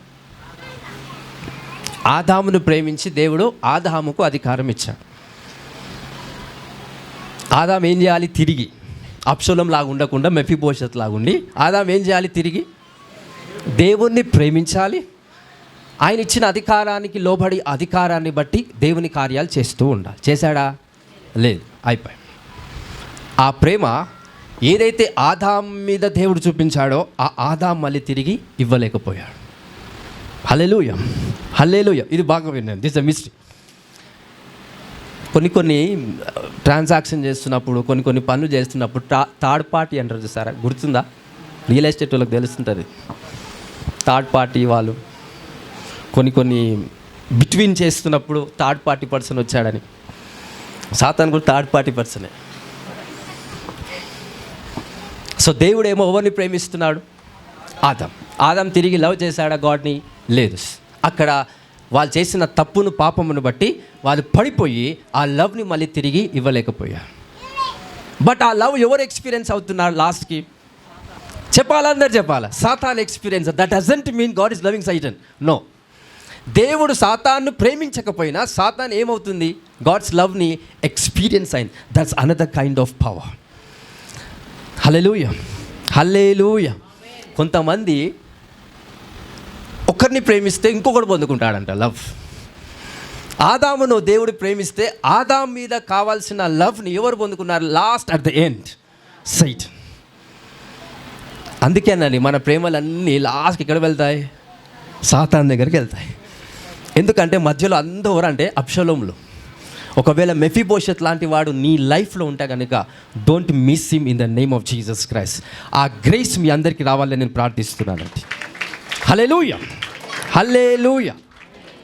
ఆదామును ప్రేమించి దేవుడు ఆదాముకు అధికారం ఇచ్చాడు. ఆదాం ఏం చేయాలి? తిరిగి అబ్షలోం లాగా ఉండకుండా మెఫీబోషెత్ లాగా ఉండి ఆదాం ఏం చేయాలి? తిరిగి దేవుణ్ణి ప్రేమించాలి. ఆయన ఇచ్చిన అధికారానికి లోబడి అధికారాన్ని బట్టి దేవుని కార్యాలు చేస్తూ ఉండాలి. చేశాడా? లేదు, అయిపోయి. ఆ ప్రేమ ఏదైతే ఆదాం మీద దేవుడు చూపించాడో ఆ ఆదాం మళ్ళీ తిరిగి ఇవ్వలేకపోయాడు. హల్లెలూయా, హల్లెలూయా. ఇది బాగా విన్నాను. This is a mystery. కొన్ని ట్రాన్సాక్షన్ చేస్తున్నప్పుడు, కొన్ని పనులు చేస్తున్నప్పుడు థర్డ్ పార్టీ అంటారు చూసారా? గుర్తుందా? రియల్ ఎస్టేట్ వాళ్ళకి తెలుస్తుంటుంది. థర్డ్ పార్టీ వాళ్ళు కొన్ని బిట్వీన్ చేస్తున్నప్పుడు థర్డ్ పార్టీ పర్సన్ వచ్చాడని. సాతాను కూడా థర్డ్ పార్టీ పర్సనే. సో దేవుడు ఏమో ఎవరిని ప్రేమిస్తున్నాడు? ఆదాం తిరిగి లవ్ చేశాడా గాడ్ని? లేదు. అక్కడ వాళ్ళు చేసిన తప్పును, పాపమును బట్టి వాళ్ళు పడిపోయి ఆ లవ్ని మళ్ళీ తిరిగి ఇవ్వలేకపోయారు. బట్ ఆ లవ్ ఎవరు ఎక్స్పీరియన్స్ అవుతున్నారు? లాస్ట్కి అందరు చెప్పాలా Satan experience. That doesn't mean God is loving Satan. No, దేవుడు సాతాన్ను ప్రేమించకపోయినా సాతాన్ ఏమవుతుంది, గాడ్స్ లవ్ని ఎక్స్పీరియన్స్ అయింది. That's another kind of power. హల్లెలూయా, హల్లెలూయా. కొంతమంది ఒకరిని ప్రేమిస్తే ఇంకొకటి పొందుకుంటాడంట లవ్. ఆదామును దేవుడు ప్రేమిస్తే ఆదాం మీద కావాల్సిన లవ్ని ఎవరు పొందుకున్నారు? Last at the end sight. అందుకేనండి మన ప్రేమలన్నీ లాస్ట్కి ఎక్కడ వెళ్తాయి? సాతాన్ దగ్గరికి వెళ్తాయి. ఎందుకంటే మధ్యలో అందరూ అంటే అబ్షలోములు. ఒకవేళ మెఫీబోషెత్ లాంటి వాడు నీ లైఫ్లో ఉంటే కనుక don't miss him in the name of Jesus Christ. ఆ గ్రేస్ మీ అందరికీ రావాలని నేను ప్రార్థిస్తున్నానండి. హల్లెలూయా, హల్లెలూయా.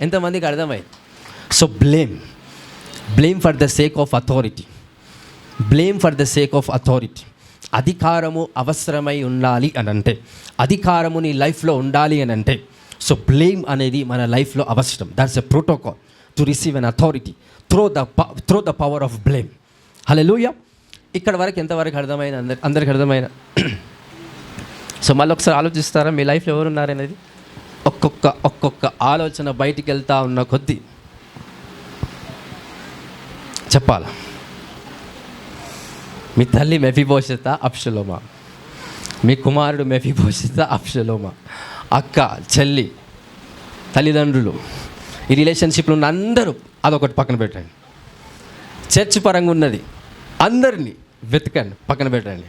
ఎంతమందికి అర్థమైంది? So blame for the sake of authority. Blame for the sake of authority. అధికారము అవసరమై ఉండాలి అని అంటే, అధికారము నీ లైఫ్లో ఉండాలి అని అంటే, సో బ్లేమ్ అనేది మన లైఫ్లో అవసరం. That's a protocol to receive an authority through the power of blame. హల్లెలూయా. ఇక్కడ వరకు ఎంతవరకు అర్థమైంది? అందరికి అర్థమైనా? సో మళ్ళీ ఒకసారి ఆలోచిస్తారా మీ లైఫ్లో ఎవరున్నారనేది? ఒక్కొక్క ఆలోచన బయటికి వెళ్తూ ఉన్న కొద్దీ చెప్పాలా. మీ తల్లి మెఫీబోషెత, అబ్షలోమా. మీ కుమారుడు మెఫీబోషెత, అబ్షలోమా. అక్క, చెల్లి, తల్లిదండ్రులు, ఈ రిలేషన్షిప్లో ఉన్న అందరూ అదొకటి పక్కన పెట్టండి. చర్చ్ పరంగా ఉన్నది అందరినీ వెతకండి, పక్కన పెట్టండి.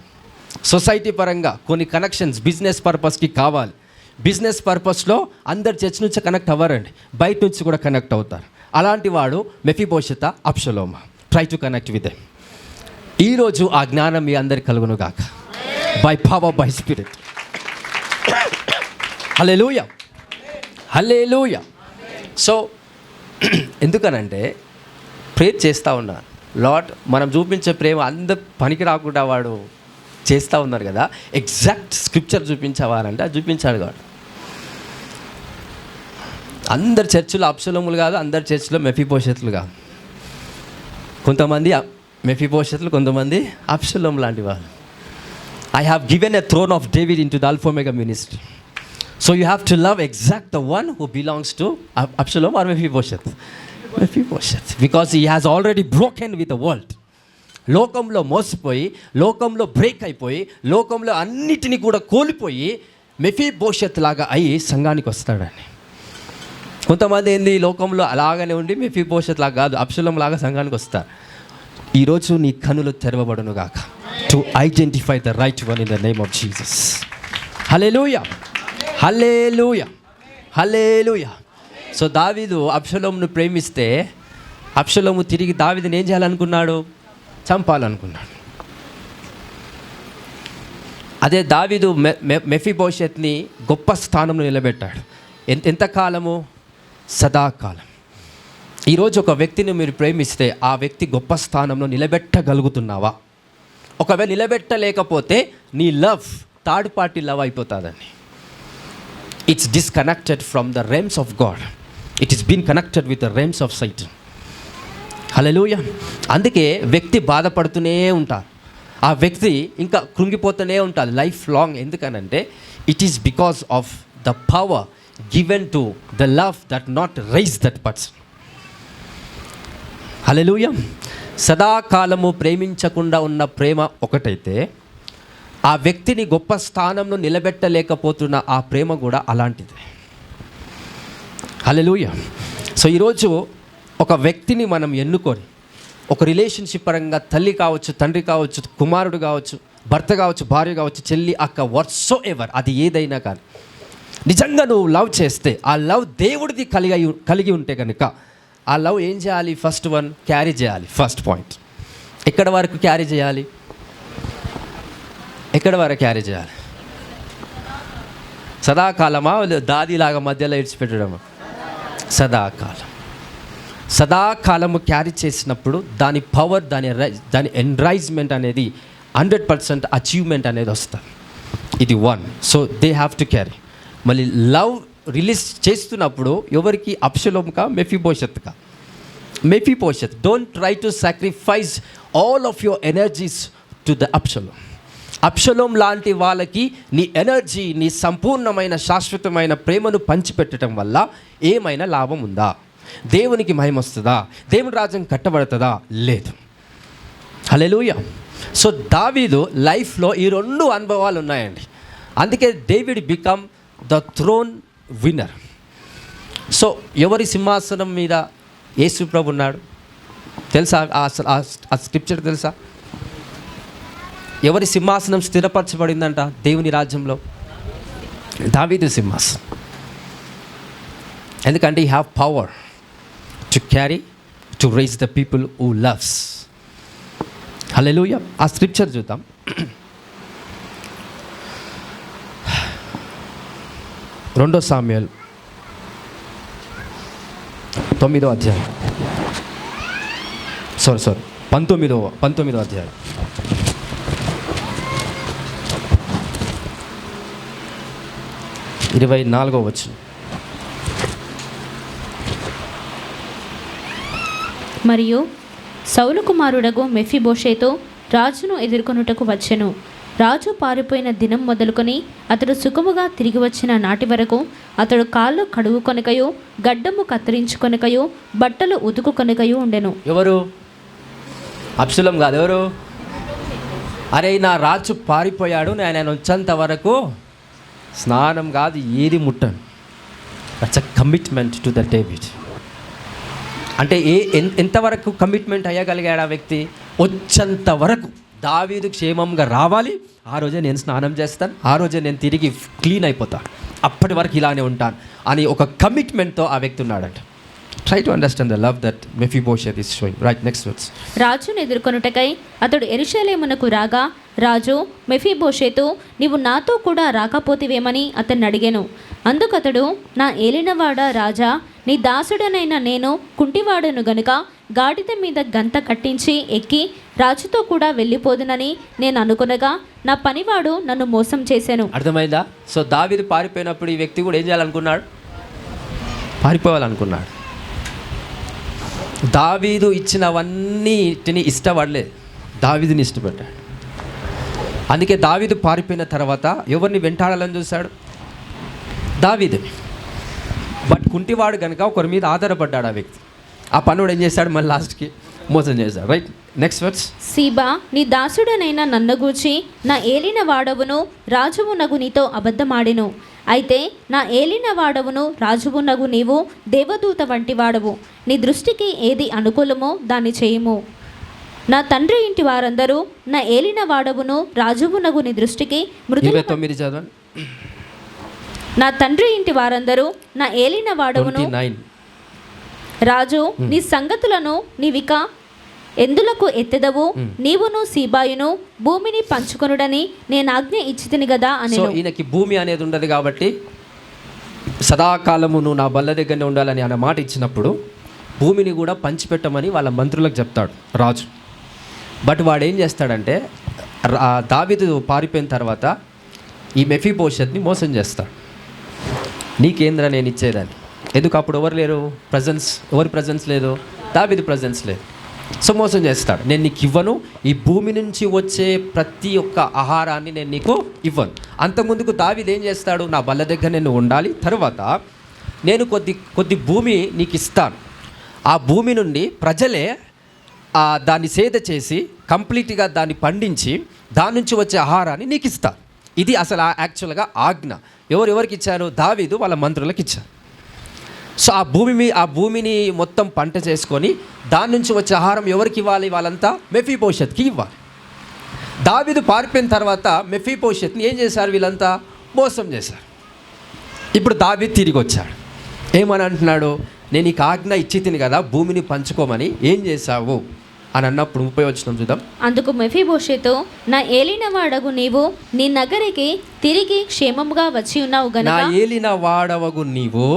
సొసైటీ పరంగా కొన్ని కనెక్షన్స్ బిజినెస్ పర్పస్కి కావాలి. బిజినెస్ పర్పస్లో అందరు చర్చ్ నుంచి కనెక్ట్ అవ్వరండి, బయట నుంచి కూడా కనెక్ట్ అవుతారు. అలాంటి వాడు మెఫీబోషెత, అబ్షలోమా. Try to connect with them. ఈరోజు ఆ జ్ఞానం మీ అందరికి కలుగును గాక, by power, by spirit. Hallelujah, hallelujah. So ఎందుకనంటే ప్రేర్ చేస్తూ ఉన్నారు. లార్డ్, మనం చూపించే ప్రేమ అందరు పనికి రాకుండా వాడు చేస్తూ ఉన్నారు కదా, ఎగ్జాక్ట్ స్క్రిప్చర్ చూపించేవారంటే అది చూపించాడు వాడు. అందరు చర్చిలో అబ్షలోములు కాదు, అందరు చర్చిలో మెఫీబోషెతులు కాదు. కొంతమంది మెఫీబోషెతులు, కొంతమంది అబ్షలోం లాంటి వాళ్ళు. I have given a throne of David into the Alpha Omega Ministry. So you have to love exact the one who belongs to Absalom or Mephibosheth. Mephibosheth because he has already broken with the world. లోకంలో మోసపోయి, లోకంలో break అయిపోయి, లోకంలో అన్నిటినీ కూడా కోల్పోయి Mephibosheth లాగా అయి సంఘానికి వస్తాడని. కొంతమంది ఏంది లోకంలో అలాగనే ఉండి మెఫీబోషెత్ లాగా కాదు, అబ్షలోం లాగా సంఘానికి వస్తారు. ఈరోజు నీ కనులు తెరవబడును గాక to identify the right one in the name of Jesus. Hallelujah, hallelujah, hallelujah. So దావీదు అబ్షలోమును ప్రేమిస్తే అబ్షలోము తిరిగి దావీదుని ఏం చేయాలనుకున్నాడు? చంపాలనుకున్నాడు. అదే దావీదు మెఫీబోషెత్ని గొప్ప స్థానంలో నిలబెట్టాడు. ఎంతకాలము? సదాకాలం. ఈరోజు ఒక వ్యక్తిని మీరు ప్రేమిస్తే ఆ వ్యక్తి గొప్ప స్థానంలో నిలబెట్టగలుగుతున్నావా? ఒకవేళ నిలబెట్టలేకపోతే నీ లవ్ థర్డ్ పార్టీ లవ్ అయిపోతుందండి. It's disconnected from the realms of God. It is been connected with the realms of Satan. హల్లెలూయా. అందుకే వ్యక్తి బాధపడుతూనే ఉంటారు, ఆ వ్యక్తి ఇంకా కృంగిపోతూనే ఉంటారు లైఫ్ లాంగ్. ఎందుకనంటే it is because of the power given to the love that not rise that person. హల్లెలూయా. సదాకాలము ప్రేమించకుండా ఉన్న ప్రేమ ఒకటైతే, ఆ వ్యక్తిని గొప్ప స్థానంలో నిలబెట్టలేకపోతున్న ఆ ప్రేమ కూడా అలాంటిదే. హల్లెలూయా. సో ఈరోజు ఒక వ్యక్తిని మనం ఎన్నుకొని ఒక రిలేషన్షిప్ పరంగా తల్లి కావచ్చు, తండ్రి కావచ్చు, కుమారుడు కావచ్చు, భర్త కావచ్చు, భార్య కావచ్చు, చెల్లి, అక్క, వాట్సో ఎవర్, అది ఏదైనా కానీ నిజంగా నువ్వు లవ్ చేస్తే ఆ లవ్ దేవుడిది కలిగి ఉంటే కనుక ఆ లవ్ ఏం చేయాలి? ఫస్ట్ వన్, క్యారీ చేయాలి. ఫస్ట్ పాయింట్, ఎక్కడ వరకు క్యారీ చేయాలి? ఎక్కడ వరకు క్యారీ చేయాలి? సదాకాలమా దాదిలాగా మధ్యలో ఇడిచిపెట్టడమా? సదాకాలం. సదాకాలము క్యారీ చేసినప్పుడు దాని పవర్, దాని ఎండ్రైజ్మెంట్ అనేది 100% అచీవ్మెంట్ అనేది వస్తుంది. ఇది one. So they have to carry. మళ్ళీ లవ్ రిలీజ్ చేస్తున్నప్పుడు ఎవరికి? అబ్షలోమ్కా, మెఫీబోషెత్కా? Mephibosheth. Don't try to sacrifice all of your energies to the Absalom. Absalom లాంటి వాళ్ళకి నీ ఎనర్జీ, నీ సంపూర్ణమైన శాశ్వతమైన ప్రేమను పంచిపెట్టడం వల్ల ఏమైనా లాభం ఉందా? దేవునికి మహిమ వస్తుందా? దేవుని రాజ్యం కట్టబడుతుందా? లేదు. హల్లెలూయా. సో దావీదు లైఫ్లో ఈ 2 అనుభవాలు ఉన్నాయండి. అందుకే David become the throne winner. So ఎవరి సింహాసనం మీద యేసు ప్రభు ఉన్నాడు తెలుసా? ఆ స్క్రిప్చర్ తెలుసా? ఎవరి సింహాసనం స్థిరపరచబడిందంట దేవుని రాజ్యంలో? దావీదు సింహాసనం. ఎందుకంటే you have power to carry, to rise the people who loves. హల్లెలూయా. ఆ స్క్రిప్చర్ చూద్దాం. 2 సామ్యుయేలు 9వ అధ్యాయం. 19వ అధ్యాయం. 24వ వచనం. మరియు సౌలు కుమారుడగు మెఫీబోషెతు రాజును ఎదుర్కొనుటకు వచ్చెను. రాజు పారిపోయిన దినం మొదలుకొని అతడు సుఖముగా తిరిగి వచ్చిన నాటి వరకు అతడు కాళ్ళు కడుగుకొనకయు, గడ్డము కత్తిరించుకొనకయు, బట్టలు ఉతుకుకొనకయు ఉండెను. ఎవరు? అబ్షలోం కాదు. ఎవరు? అరే నా రాజు పారిపోయాడు, నేను వచ్చేంత వరకు స్నానం కాదు, ఏది ముట్టను. That's a commitment to the David. అంటే ఎంతవరకు కమిట్మెంట్ అయ్యగలిగాడు ఆ వ్యక్తి? వచ్చేంత వరకు దావీదు క్షేమంగా రావాలి, ఆ రోజే నేను స్నానం చేస్తాను, ఆ రోజే నేను తిరిగి క్లీన్ అయిపోతాను, అప్పటి వరకు ఇలానే ఉంటాను అని ఒక కమిట్మెంట్తో ఆ వ్యక్తి ఉన్నాడంట. Try to understand the love that Mephibosheth is showing. Right, next words. రాజును ఎదుర్కొనుటకై అతడు యెరూషలేమునకు రాగా రాజు, మెఫీబోషెతు, నీవు నాతో కూడా రాకపోతివేమని అతన్ని అడిగెను. అందుకతడు, నా ఏలినవాడ రాజా, నీ దాసుడనైన నేను కుంటివాడను గనుక గాడిద మీద గంత కట్టించి ఎక్కి రాజుతో కూడా వెళ్ళిపోదునని నేను అనుకునగా నా పనివాడు నన్ను మోసం చేశాను. అర్థమైందా? సో దావీదు పారిపోయినప్పుడు ఈ వ్యక్తి కూడా ఏం చేయాలనుకున్నాడు? పారిపోవాలనుకున్నాడు. దావీదు ఇచ్చినవన్నిటిని ఇష్టపడలేదు, దావీదుని ఇష్టపడ్డాడు. అందుకే దావీదు పారిపోయిన తర్వాత ఎవరిని వెంటాడాలని చూశాడు? దావీదుని. బట్ కుంటివాడు కనుక ఒకరి మీద ఆధారపడ్డాడు ఆ వ్యక్తి. ఆ పనుడు ఏం చేశాడు? మళ్ళీ లాస్ట్కి మోసం చేశాడు. Right, next words. సీబా, నీ దాసుడనైన నన్ను గూర్చి నా ఏలిన వాడవును రాజువునగు నీతో అబద్ధమాడెను. అయితే నా ఏలిన వాడవును రాజువునగు నీవు దేవదూత వంటి వాడవు. నీ దృష్టికి ఏది అనుకూలమో దాన్ని చేయుము. నా తండ్రి ఇంటి వారందరూ నా ఏలిన వాడవును రాజువునగు నీ దృష్టికి మృదుల. 29 చదవండి. నా తండ్రి ఇంటి వారందరూ నా ఏలిన వాడవును 29. రాజు, నీ సంగతులను నీవిక ఎందులకు ఎత్తెదవు? నీవును సీబాయును భూమిని పంచుకొనుడని నేను ఆజ్ఞ ఇచ్చితిని గదా అని. ఈయనకి భూమి అనేది ఉండదు కాబట్టి సదాకాలము నువ్వు నా బల్ల దగ్గరనే ఉండాలని అన్న మాట ఇచ్చినప్పుడు భూమిని కూడా పంచిపెట్టమని వాళ్ళ మంత్రులకు చెప్తాడు రాజు. బట్ వాడు ఏం చేస్తాడంటే దావీదు పారిపోయిన తర్వాత ఈ మెఫీబోషెత్ని మోసం చేస్తాడు. నీకేంద్ర నేను ఇచ్చేదాన్ని. ఎందుకు? అప్పుడు ఎవరు లేరు, ఎవరి ప్రజెన్స్ లేదు, దావీదు ప్రజెన్స్ లేదు. సో మోసం చేస్తాడు. నేను నీకు ఇవ్వను, ఈ భూమి నుంచి వచ్చే ప్రతి ఒక్క ఆహారాన్ని నేను నీకు ఇవ్వను. అంతకుముందుకు దావీదు ఏం చేస్తాడు? నా బల్ల దగ్గర నేను ఉండాలి, తర్వాత నేను కొద్ది భూమి నీకు ఇస్తాను, ఆ భూమి నుండి ప్రజలే దాన్ని సేద చేసి కంప్లీట్గా దాన్ని పండించి దాని నుంచి వచ్చే ఆహారాన్ని నీకు ఇస్తాను. ఇది అసలు యాక్చువల్గా ఆజ్ఞ. ఎవరికి ఇచ్చారు? దావీదు వాళ్ళ మంత్రులకు ఇచ్చారు. సో ఆ భూమిని మొత్తం పంట చేసుకొని దాని నుంచి వచ్చే ఆహారం ఎవరికి ఇవ్వాలి? వాళ్ళంతా మెఫీబోషెత్కి ఇవ్వాలి. దావీదు పారిపోయిన తర్వాత మెఫీబోషెత్ని ఏం చేశారు? వీళ్ళంతా మోసం చేశారు. ఇప్పుడు దావీదు తిరిగి వచ్చాడు. ఏమని అంటున్నాడు? నేను నీకు ఆజ్ఞ ఇచ్చి తిని కదా భూమిని పంచుకోమని, ఏం చేశావు అని అన్నప్పుడు 30 వచనం చూద్దాం. అందుకు మెఫీబోషెతు, నా ఏలిన వాడగు నీవు నీ నగరికి తిరిగి క్షేమముగా వచ్చి ఉన్నావు గనుక. నా ఏలిన వాడవగు నీవు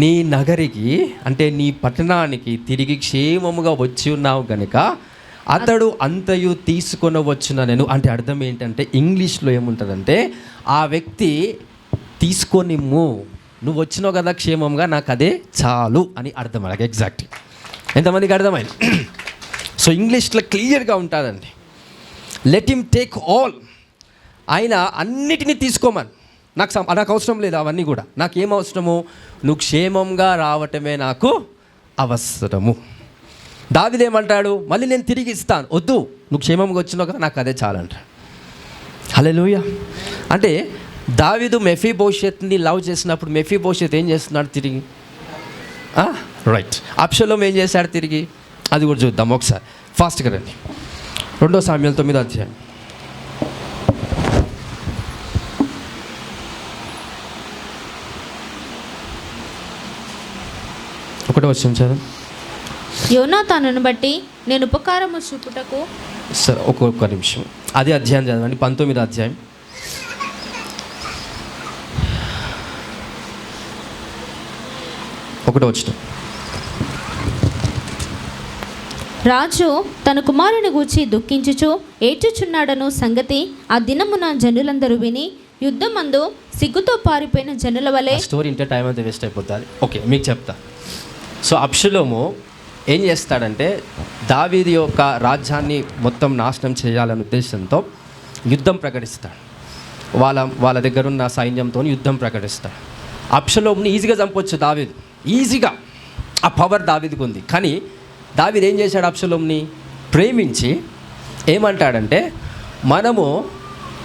నీ నగరికి, అంటే నీ పట్టణానికి తిరిగి క్షేమముగా వచ్చి ఉన్నావు గనుక అతడు అంతయు తీసుకొని వచ్చిన నేను. అంటే అర్థం ఏంటంటే ఇంగ్లీష్లో ఏముంటుందంటే ఆ వ్యక్తి తీసుకొనిమ్ము, నువ్వు వచ్చినావు కదా క్షేమంగా, నాకు అదే చాలు అని అర్థం. అలాగే ఎగ్జాక్ట్. ఎంతమందికి అర్థమైంది? సో ఇంగ్లీష్లో క్లియర్గా ఉంటుందండి. Let him take all. ఆయన అన్నిటినీ తీసుకోమని. నాకు అవసరం లేదు అవన్నీ కూడా. నాకేం అవసరము? నువ్వు క్షేమంగా రావటమే నాకు అవసరము. దావీదేమంటాడు? మళ్ళీ నేను తిరిగి ఇస్తాను. వద్దు, నువ్వు క్షేమంగా వచ్చినావు కదా, నాకు అదే చాలంటాడు. హల్లెలూయా. అంటే దావీదు మెఫీబోషెత్ని లవ్ చేసినప్పుడు మెఫీబోషెత్ ఏం చేస్తున్నాడు తిరిగి? రైట్. అబ్షలోం ఏం చేశాడు తిరిగి? అది కూడా చూద్దాం ఒకసారి. ఫాస్ట్గా రండి. 2 సామ్యుయేలు 9వ అధ్యాయం. ఒకటో వచనం చదువు. యోనాతానును బట్టి నేను ఉపకారము చూపుటకు. సరే, ఒక్కొక్క నిమిషం. అదే అధ్యాయం చదవండి, 19వ అధ్యాయం. ఒకటో వచనం. రాజు తన కుమారుని గూర్చి దుఃఖించుచు ఏడ్చుచున్నాడను సంగతి ఆ దినమున జనులందరూ విని యుద్ధమందు సిగ్గుతో పారిపోయిన జనుల వలె. స్టోరీ ఇంటే టైం అంతా వేస్ట్ అయిపోతుంది. ఓకే, మీకు చెప్తా. సో అబ్షలోము ఏం చేస్తాడంటే దావీదు యొక్క రాజ్యాన్ని మొత్తం నాశనం చేయాలనే ఉద్దేశంతో యుద్ధం ప్రకటిస్తాడు. వాళ్ళ దగ్గర ఉన్న సైన్యంతో యుద్ధం ప్రకటిస్తాడు. అబ్షలోముని ఈజీగా చంపొచ్చు దావీదు, ఈజీగా. ఆ పవర్ దావీదుకు ఉంది. కానీ దావీదు ఏం చేశాడు? అబ్షలోముని ప్రేమించి ఏమంటాడంటే, మనము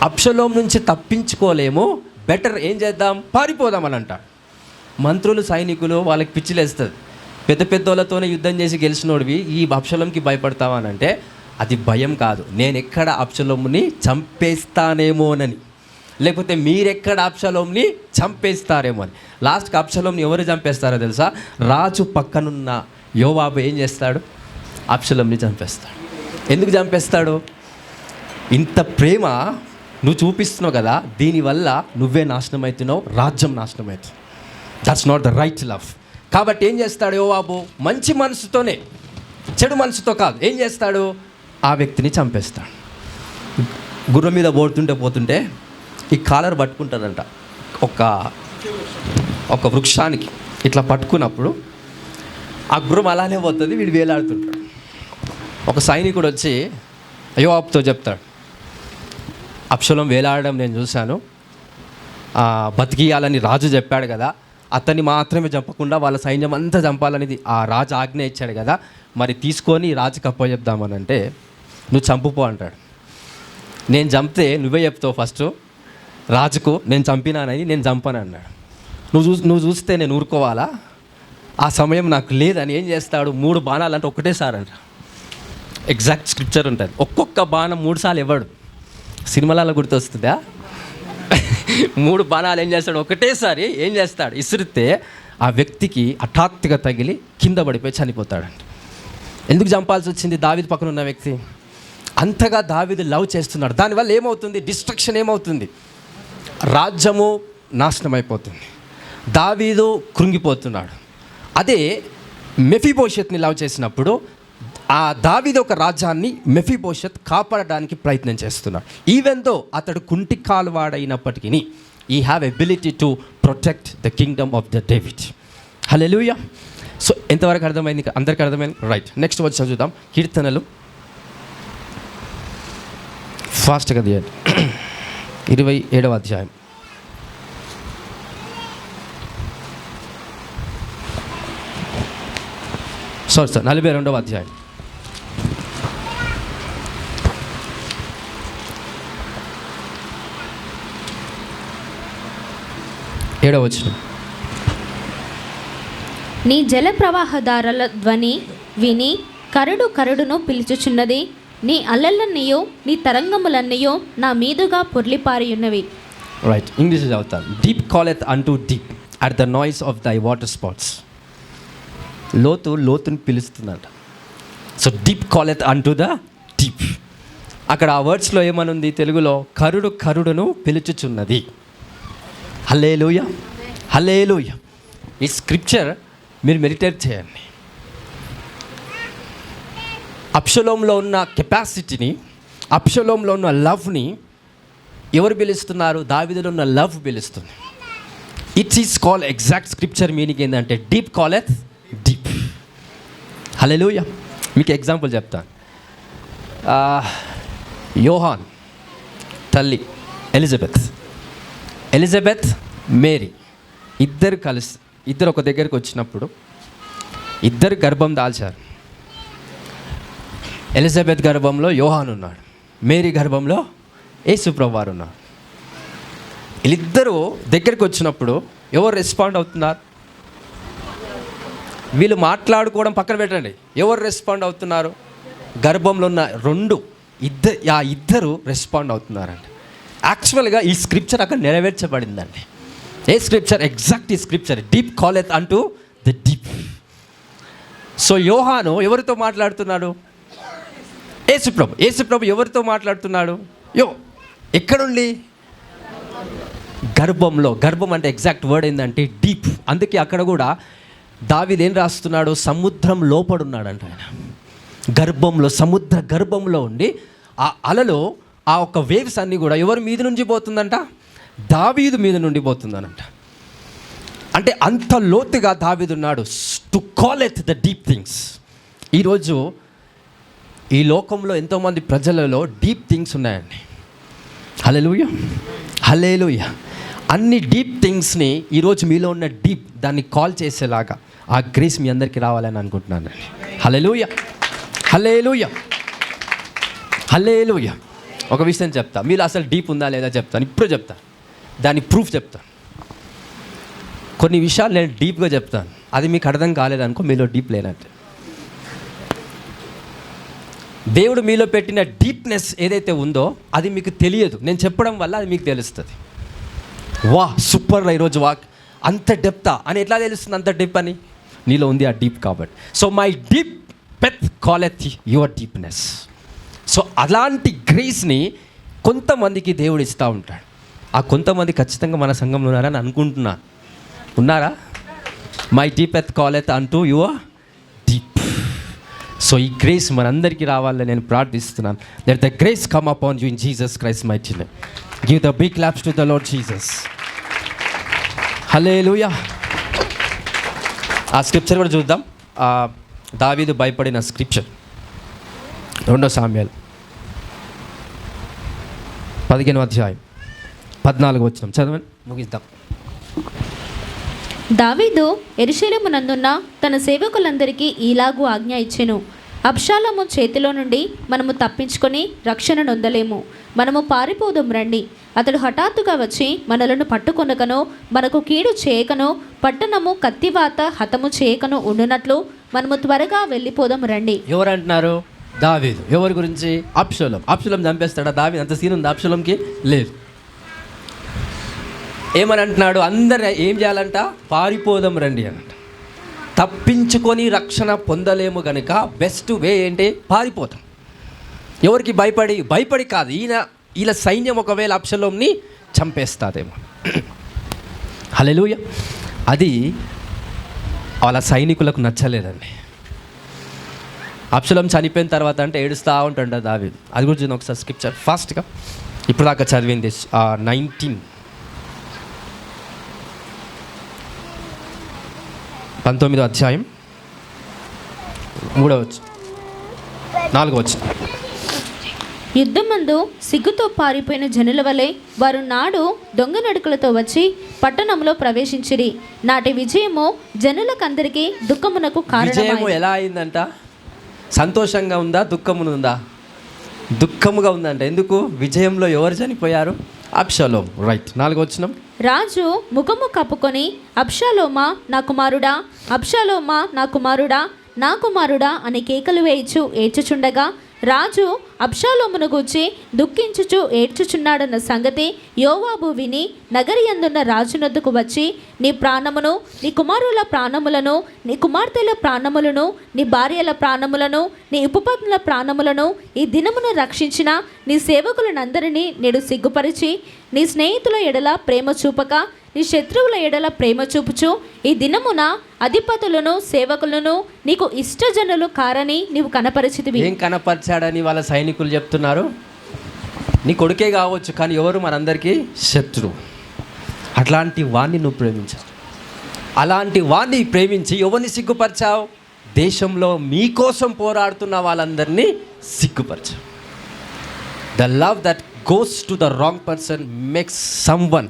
అబ్షలోం నుంచి తప్పించుకోలేము, బెటర్ ఏం చేద్దాం, పారిపోదామని అంటాడు. మంత్రులు సైనికులు వాళ్ళకి పిచ్చిలేస్తుంది. పెద్ద పెద్దోళ్ళతోనే యుద్ధం చేసి గెలిచినోడివి ఈ అబ్షలోంకి భయపడతావా అని అంటే, అది భయం కాదు. నేను ఎక్కడ అబ్షలోముని చంపేస్తానేమోనని, లేకపోతే మీరెక్కడ అబ్షలోంని చంపేస్తారేమో అని. లాస్ట్కి అబ్షలోంని ఎవరు చంపేస్తారో తెలుసా? రాజు పక్కనున్న యోవాబు ఏం చేస్తాడు? అబ్షలోంని చంపేస్తాడు. ఎందుకు చంపేస్తాడు? ఇంత ప్రేమ నువ్వు చూపిస్తున్నావు కదా, దీనివల్ల నువ్వే నాశనం అవుతున్నావు, రాజ్యం నాశనం అవుతుంది. That's not the right love. కాబట్టి ఏం చేస్తాడు యోవాబు? మంచి మనసుతోనే, చెడు మనసుతో కాదు. ఏం చేస్తాడు? ఆ వ్యక్తిని చంపేస్తాడు. గుర్రం మీద పోతుంటే ఈ కాలర్ పట్టుకుంటాడంట. ఒక వృక్షానికి ఇట్లా పట్టుకున్నప్పుడు ఆ గుర్రం అలానే పోతుంది, వీడు వేలాడుతుంటాడు. ఒక సైనికుడు వచ్చి యోవాబుతో చెప్తాడు, అబ్షలోం వేలాడడం నేను చూశాను, బతికియాలని రాజు చెప్పాడు కదా, అతన్ని మాత్రమే చంపకుండా వాళ్ళ సైన్యం అంతా చంపాలనేది ఆ రాజు ఆజ్ఞ ఇచ్చాడు కదా, మరి తీసుకొని రాజుకి అప్పచెప్దామని అంటే, నువ్వు చంపుపో అంటాడు. నేను చంపితే నువ్వే చెప్తావు ఫస్ట్ రాజుకు, నేను చంపినానని, నేను చంపను అన్నాడు. నువ్వు చూస్తే నేను ఊరుకోవాలా? ఆ సమయం నాకు లేదని ఏం చేస్తాడు? 3 బాణాలు అంటే ఒకటేసారి అంట. ఎగ్జాక్ట్ స్క్రిప్చర్ ఉంటుంది. ఒక్కొక్క బాణం 3 సార్లు ఇవ్వడు. సినిమాలలో గుర్తొస్తుందా? 3 బాణాలు ఏం చేస్తాడు? ఒకటేసారి ఏం చేస్తాడు? ఇసిరితే ఆ వ్యక్తికి హఠాత్తుగా తగిలి కింద పడిపోయి చనిపోతాడంట. ఎందుకు చంపాల్సి వచ్చింది దావీదు పక్కన ఉన్న వ్యక్తి? అంతగా దావీదు లవ్ చేస్తున్నాడు. దానివల్ల ఏమవుతుంది? డిస్ట్రక్షన్ ఏమవుతుంది? రాజ్యము నాశనం అయిపోతుంది. దావీదు కృంగిపోతున్నాడు. అదే మెఫీబోషెత్ని లవ్ చేసినప్పుడు ఆ దావీదు ఒక రాజ్యాన్ని మెఫీబోషెత్ కాపాడడానికి ప్రయత్నం చేస్తున్నాడు. ఈవెన్ దో అతడు కుంటి కాలువాడైనప్పటికీ ఈ have ability to protect the Kingdom of the David. Hallelujah. So ఎంతవరకు అర్థమైంది? అందరికీ అర్థమైంది? రైట్. నెక్స్ట్ వచ్చి చదువుదాం. కీర్తనలు ఫాస్ట్గా తీయండి. 27వ అధ్యాయం. సారీ 42వ అధ్యాయం. 7వ వచనం. నీ జల ప్రవాహదారుల ధ్వని విని కరుడును పిలుచుచున్నది. నీ అల్లెలన్నయో నీ తరంగములన్నయో నా మీదుగా పొర్లిపారియున్నవి. రైట్. ఇంగ్లీష్ చదువుతాను. Deep calleth unto deep at the noise of thy water spouts. లోతుని పిలుస్తుందంట. So deep calleth unto the deep. అక్కడ ఆ వర్డ్స్లో ఏమనుంది తెలుగులో? కరుడును పిలుచుచున్నది. హల్లెలూయా, హల్లెలూయా. ఈ స్క్రిప్చర్ మీరు మెడిటేట్ చేయండి. అబ్షలోంలో ఉన్న కెపాసిటీని, అబ్షలోంలో ఉన్న లవ్ని ఎవరు పిలుస్తున్నారు? దావీదులో ఉన్న లవ్ పిలుస్తుంది. It is call exact scripture meaning ఏంటంటే డీప్ కాలెత్ డీప్. హల్లెలూయా. మీకు ఎగ్జాంపుల్ చెప్తాను. యోహాన్ తల్లి ఎలిజబెత్ మేరీ ఇద్దరు ఒక దగ్గరికి వచ్చినప్పుడు ఇద్దరు గర్భం దాల్చారు. ఎలిజబెత్ గర్భంలో యోహాన్ ఉన్నాడు, మేరీ గర్భంలో యేసుప్రభు వారు ఉన్నారు. వీళ్ళిద్దరూ దగ్గరికి వచ్చినప్పుడు ఎవరు రెస్పాండ్ అవుతున్నారు? వీళ్ళు మాట్లాడుకోవడం పక్కన పెట్టండి, ఎవరు రెస్పాండ్ అవుతున్నారు? గర్భంలో ఉన్న ఇద్దరు రెస్పాండ్ అవుతున్నారండి. యాక్చువల్గా ఈ స్క్రిప్చర్ అక్కడ నెరవేర్చబడిందండి. ఏ స్క్రిప్చర్? ఎగ్జాక్ట్ ఈ scripture, deep calleth unto the deep. So యోహాను ఎవరితో మాట్లాడుతున్నాడు? యేసుప్రభు ఎవరితో మాట్లాడుతున్నాడు? ఎక్కడుండి? గర్భం అంటే ఎగ్జాక్ట్ వర్డ్ ఏంటంటే డీప్. అందుకే అక్కడ కూడా దావీదు ఏం రాస్తున్నాడు? సముద్రం లోపడున్నాడంట ఆయన. సముద్ర గర్భంలో ఉండి ఆ అలలో ఆ ఒక వేవ్స్ అన్నీ కూడా ఎవరి మీద నుంచి పోతుందంట? దావీదు మీద నుండి పోతుందనంట. అంటే అంత లోతుగా దావీదు ఉన్నాడు to call at the deep things. ఈరోజు ఈ లోకంలో ఎంతోమంది ప్రజలలో డీప్ థింగ్స్ ఉన్నాయండి. హల్లెలూయా. అన్ని డీప్ థింగ్స్ని ఈరోజు మీలో ఉన్న డీప్ దాన్ని కాల్ చేసేలాగా ఆ గ్రేస్ మీ అందరికీ రావాలని అనుకుంటున్నాను. హల్లెలూయా. ఒక విషయం చెప్తా, మీలో అసలు డీప్ ఉందా లేదా చెప్తాను. ఇప్పుడు చెప్తాను, దాని ప్రూఫ్ చెప్తాను. కొన్ని విషయాలు నేను డీప్గా చెప్తాను, అది మీకు అర్థం కాలేదనుకో మీలో డీప్ లేనట్టు. దేవుడు మీలో పెట్టిన డీప్నెస్ ఏదైతే ఉందో అది మీకు తెలియదు, నేను చెప్పడం వల్ల అది మీకు తెలుస్తుంది. సూపర్ ఈరోజు అంత డెప్తా అని ఎట్లా తెలుస్తుంది? అంత డీప్ అని నీలో ఉంది ఆ డీప్ కాబట్టి. So my deep depth calleth your deepness. So అలాంటి గ్రేస్ని కొంతమందికి దేవుడు ఇస్తూ ఉంటాడు. ఆ కొంతమంది ఖచ్చితంగా మన సంఘంలో ఉన్నారని అనుకుంటున్నా. ఉన్నారా? My deep depth calleth unto your deep. So ఈ గ్రేస్ మనందరికీ రావాలని నేను ప్రార్థిస్తున్నాను. Let the grace come upon you in Jesus Christ mighty name. Give the big claps to the Lord Jesus. హల్లెలూయా. ఆ స్క్రిప్చర్ కూడా చూద్దాం. దావీదు భయపడిన స్క్రిప్చర్ 2 సామ్యాలు 15వ అధ్యాయం 14వ వచనం చదవండి, ముగిద్దాం. దావీదు యెరూషలేమునందున్న తన సేవకులందరికీ ఈలాగు ఆజ్ఞ ఇచ్చెను. అబ్షాలోము చేతిలో నుండి మనము తప్పించుకొని రక్షణ నొందలేము. మనము పారిపోదాం రండి. అతడు హఠాత్తుగా వచ్చి మనలను పట్టుకొనకనో మనకు కీడు చేయకనో పట్టణము కత్తివాత హతము చేయకనో ఉండునట్లు మనము త్వరగా వెళ్ళిపోదాం రండి. ఎవరు అంటున్నారు? దావీదు. ఎవరి గురించి? అబ్షాలోం చంపేస్తాడా దావీదు? అంత సీన్ ఉంది అబ్షాలోంకి? లేదు. ఏమని అంటున్నాడు? అందరు ఏం చేయాలంట? పారిపోదాం రండి అనంట. తప్పించుకొని రక్షణ పొందలేము కనుక బెస్ట్ వే ఏంటి? పారిపోతాం. ఎవరికి? భయపడి కాదు. వీళ్ళ సైన్యం ఒకవేళ అబ్షాలోంని చంపేస్తాదేమో. హల్లెలూయా. అది వాళ్ళ సైనికులకు నచ్చలేదండి. అబ్షాలోం చనిపోయిన తర్వాత అంటే ఏడుస్తూ ఉంటాడు దావీదు. అది కూడా చూద్దాం ఒకసారి స్క్రిప్చర్ ఫాస్ట్గా. ఇప్పుడు దాకా చదివింది 19వ అధ్యాయం 4వ వచనం. యుద్ధమందు సిగ్గుతో పారిపోయిన జనుల వలె వారు నాడు దొంగ నడుకలతో వచ్చి పట్టణంలో ప్రవేశించిరి. నాటి విజయము జనులకందరికీ దుఃఖమునకు కారణం. ఎలా అయిందంట? సంతోషంగా ఉందా? దుఃఖమునుందా? దుఃఖముగా ఉందంట. ఎందుకు? విజయంలో ఎవరు చనిపోయారు? అబ్షాలోం. రైట్. 4వ వచనం. రాజు ముఖము కప్పుకొని అబ్షాలోమా నా కుమారుడా, అబ్షాలోమా నా కుమారుడా, నా కుమారుడా అని కేకలు వేయిచు ఏడ్చుచుండగా రాజు అబ్షాలోమును గూర్చి దుఃఖించుచు ఏడ్చుచున్నాడన్న సంగతి యోవాబు విని నగరి యందున్న రాజునొద్దకు వచ్చి, నీ ప్రాణమును, నీ కుమారుల ప్రాణములను, నీ కుమార్తెల ప్రాణములను, నీ భార్యల ప్రాణములను, నీ ఉపపత్నుల ప్రాణములను ఈ దినమును రక్షించిన నీ సేవకులనందరినీ నేడు సిగ్గుపరిచి, నీ స్నేహితుల ఎడల ప్రేమ చూపక నీ శత్రువుల ఎడల ప్రేమ చూపుచు ఈ దినమున అధిపతులను సేవకులను నీకు ఇష్టజనులు కారని నీవు కనపరిచితివి. ఏం కనపరిచాడని వాళ్ళ సైనికులు చెప్తున్నారు? నీ కొడుకే కావచ్చు, కానీ ఎవరు మనందరికీ శత్రువు. అట్లాంటి వాణ్ణి నువ్వు ప్రేమించావు. అలాంటి వాణ్ణి ప్రేమించి ఎవరిని సిగ్గుపరిచావు? దేశంలో మీకోసం పోరాడుతున్న వాళ్ళందరినీ సిగ్గుపరిచావు. The love that goes to the wrong person makes someone,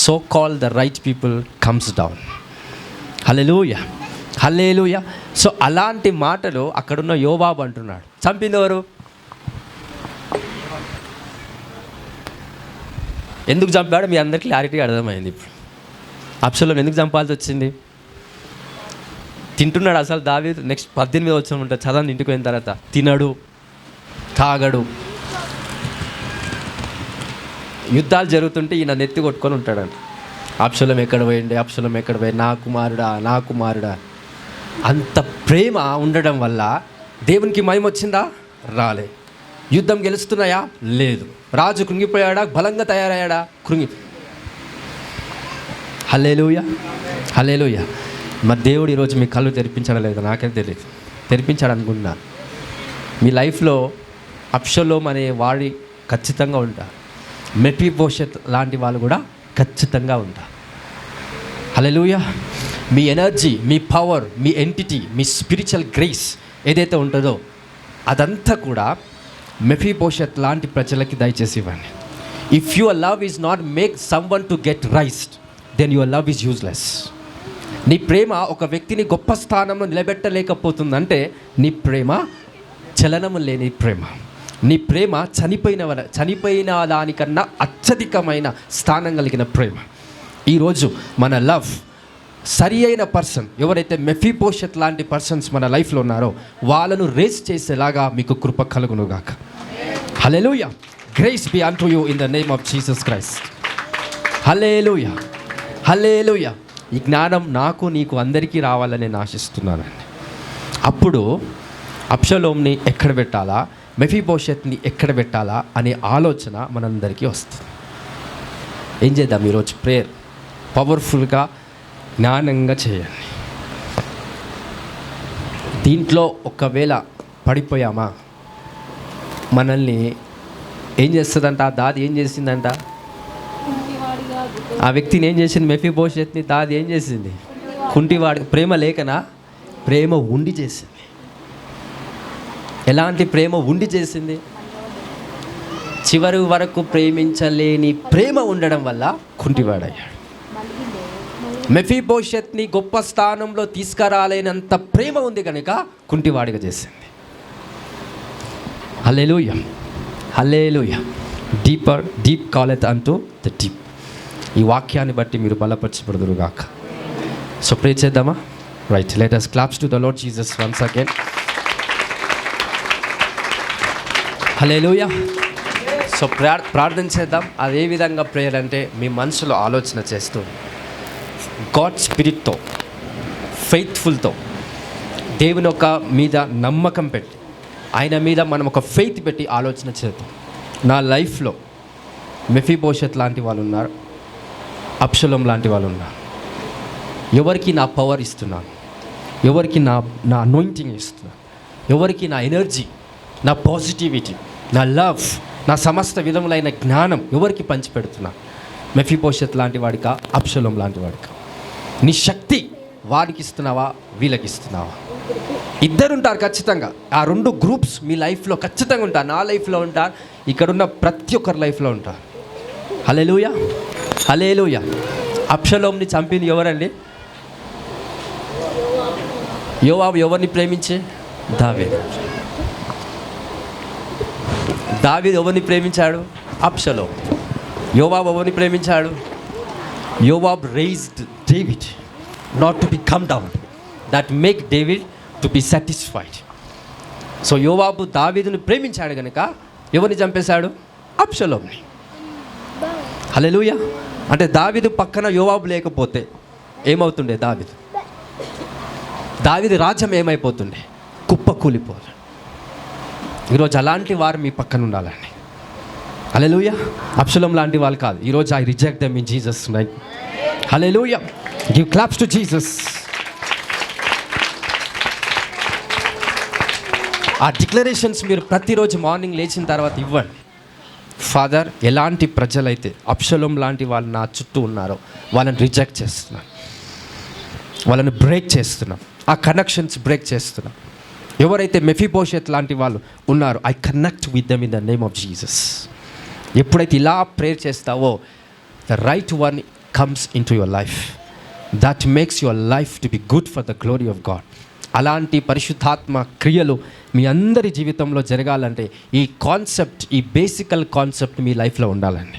so called the right people, comes down. Hallelujah, hallelujah. So అలాంటి మాటలు అక్కడున్న యోవాబు అంటున్నాడు. చంపింది ఎవరు? ఎందుకు చంపాడు మీ అందరికీ క్లారిటీ అర్థమైంది. ఇప్పుడు అబ్షలోం ఎందుకు చంపాల్సి వచ్చింది? తింటున్నాడు అసలు దావీదు. నెక్స్ట్ 18 వచ్చిన ఉంటుంది చదవండి. ఇంటికి పోయిన తర్వాత తినడు, తాగడు, యుద్ధాలు జరుగుతుంటే ఈయన నెత్తి కొట్టుకొని ఉంటాడంట. అబ్షలోం ఎక్కడ పోయింది, అబ్షలోం ఎక్కడ పోయి, నా కుమారుడా, నా కుమారుడా. అంత ప్రేమ ఉండడం వల్ల దేవునికి మహిమ వచ్చిందా? రాలే. యుద్ధం గెలుస్తున్నాయా? లేదు. రాజు కృంగిపోయాడా? బలంగా తయారయ్యాడా? హల్లెలూయా, హల్లెలూయా. మరి దేవుడు ఈరోజు మీ కళ్ళు తెరిపించడం లేదు, నాకేం తెలియదు. తెరిపించాడు అనుకుంటున్నా. మీ లైఫ్లో అబ్షలోం అనే వాడి ఖచ్చితంగా ఉంటారు. మెఫీబోషెత్ లాంటి వాళ్ళు కూడా ఖచ్చితంగా ఉంటారు. హల్లెలూయా. మీ ఎనర్జీ, మీ పవర్, మీ ఎంటిటీ, మీ స్పిరిచువల్ గ్రేస్ ఏదైతే ఉంటుందో అదంతా కూడా మెఫీబోషెత్ లాంటి ప్రజలకి దయచేసి ఇవ్వండి. If your love is not make someone to get raised, then your love is useless. నీ ప్రేమ ఒక వ్యక్తిని గొప్ప స్థానంలో నిలబెట్టలేకపోతుందంటే నీ ప్రేమ చలనము లేని ప్రేమ. నీ ప్రేమ చనిపోయిన దానికన్నా అత్యధికమైన స్థానం కలిగిన ప్రేమ. ఈరోజు మన లవ్ సరి అయిన పర్సన్ ఎవరైతే మెఫీబోషెత్ లాంటి పర్సన్స్ మన లైఫ్లో ఉన్నారో వాళ్ళను రేస్ చేసేలాగా మీకు కృప కలుగునుగాక. హల్లెలూయా. Grace be unto you in the name of Jesus Christ. హల్లెలూయా, హల్లెలూయా. ఈ జ్ఞానం నాకు నీకు అందరికీ రావాలని నేను ఆశిస్తున్నానండి. అప్పుడు అబ్షలోంని ఎక్కడ పెట్టాలా, మెఫీబోషెత్ని ఎక్కడ పెట్టాలా అనే ఆలోచన మనందరికీ వస్తుంది. ఏం చేద్దాం ఈరోజు? ప్రేయర్ పవర్ఫుల్గా జ్ఞానంగా చేయండి. దీంట్లో ఒకవేళ పడిపోయామా మనల్ని ఏం చేస్తుందంట? ఆ దాది ఏం చేసిందంట? ఆ వ్యక్తిని ఏం చేసింది? మెఫీబోషెత్ని దాది ఏం చేసింది? కుంటివాడి. ప్రేమ లేకనా? ప్రేమ ఉండి చేసింది. ఎలాంటి ప్రేమ ఉండి చేసింది? చివరి వరకు ప్రేమించలేని ప్రేమ ఉండడం వల్ల కుంటివాడయ్యాడు. మెఫీబోషెత్ని గొప్ప స్థానంలో తీసుకురాలేనంత ప్రేమ ఉంది కనుక కుంటివాడిగా చేసింది. హల్లెలూయా, హల్లెలూయా. Deep calleth unto the deep. ఈ వాక్యాన్ని బట్టి మీరు బలపరచబడుదురుగాక. సో ప్రే చేద్దామా? Right, let us claps to the Lord Jesus once again. Hallelujah. So ప్రార్థన చేద్దాం. అది ఏ విధంగా ప్రేయర్ అంటే మీ మనసులో ఆలోచన చేస్తూ గాడ్ స్పిరిట్తో, ఫెయిత్ఫుల్తో, దేవుని ఒక మీద నమ్మకం పెట్టి ఆయన మీద మనం ఒక ఫెయిత్ పెట్టి ఆలోచన చేద్దాం. నా లైఫ్లో మెఫీబోషెత్ లాంటి వాళ్ళు ఉన్నారు, అబ్షలోం లాంటి వాళ్ళు ఉన్నారు. ఎవరికి నా పవర్ ఇస్తున్నాను, ఎవరికి నా అనాయింటింగ్ ఇస్తున్నాను, ఎవరికి నా ఎనర్జీ, నా పాజిటివిటీ, నా లవ్, నా సమస్త విధములైన జ్ఞానం ఎవరికి పంచిపెడుతున్నాను? మెఫీబోషెత్ లాంటి వాడికా, అబ్షలోం లాంటి వాడికా? నీ శక్తి వాడికి ఇస్తున్నావా, వీళ్ళకి ఇస్తున్నావా? ఇద్దరుంటారు ఖచ్చితంగా. ఆ రెండు గ్రూప్స్ మీ లైఫ్లో ఖచ్చితంగా ఉంటారు. నా లైఫ్లో ఉంటారు, ఇక్కడున్న ప్రతి ఒక్కరి లైఫ్లో ఉంటారు. హల్లెలూయా, హల్లెలూయా. అబ్షలోంని చంపింది ఎవరండి? యోవాబు. ఎవరిని ప్రేమించే? దావీదు. దావీదు ఎవరిని ప్రేమించాడు? అబ్షలోం. యోవాబు ఎవరిని ప్రేమించాడు? యోవాబు raised David not to be come down, that make David to be satisfied. So యోవాబు దావీదుని ప్రేమించాడు కనుక ఎవరిని చంపేశాడు? అబ్షలోంని. హల్లెలూయా. అంటే దావీదు పక్కన యోవాబు లేకపోతే ఏమవుతుండే? దావీదు రాజ్యం ఏమైపోతుండే? కుప్ప కూలిపోదు. ఈరోజు అలాంటి వారు మీ పక్కన ఉండాలండి. హల్లెలూయా. అబ్షలోం లాంటి వాళ్ళు కాదు. ఈరోజు I reject them in Jesus name. Hallelujah. Give claps to Jesus. ఆ డిక్లరేషన్స్ మీరు ప్రతిరోజు మార్నింగ్ లేచిన తర్వాత ఇవ్వండి. ఫాదర్, ఎలాంటి ప్రజలైతే అబ్షలోం లాంటి వాళ్ళు నా చుట్టూ ఉన్నారో వాళ్ళని రిజెక్ట్ చేస్తున్నాం, వాళ్ళని బ్రేక్ చేస్తున్నాం, ఆ కనెక్షన్స్ బ్రేక్ చేస్తున్నాం. ఎవరైతే మెఫీబోషెత్ లాంటి వాళ్ళు ఉన్నారో, I connect with them in the name of Jesus. ఎప్పుడైతే ఇలా ప్రేయర్ చేస్తావో, the right one comes in to your life, that makes your life to be good for the glory of God. అలాంటి పరిశుద్ధాత్మ క్రియలు మీ అందరి జీవితంలో జరగాలంటే ఈ కాన్సెప్ట్, ఈ బేసికల్ కాన్సెప్ట్ మీ లైఫ్లో ఉండాలండి.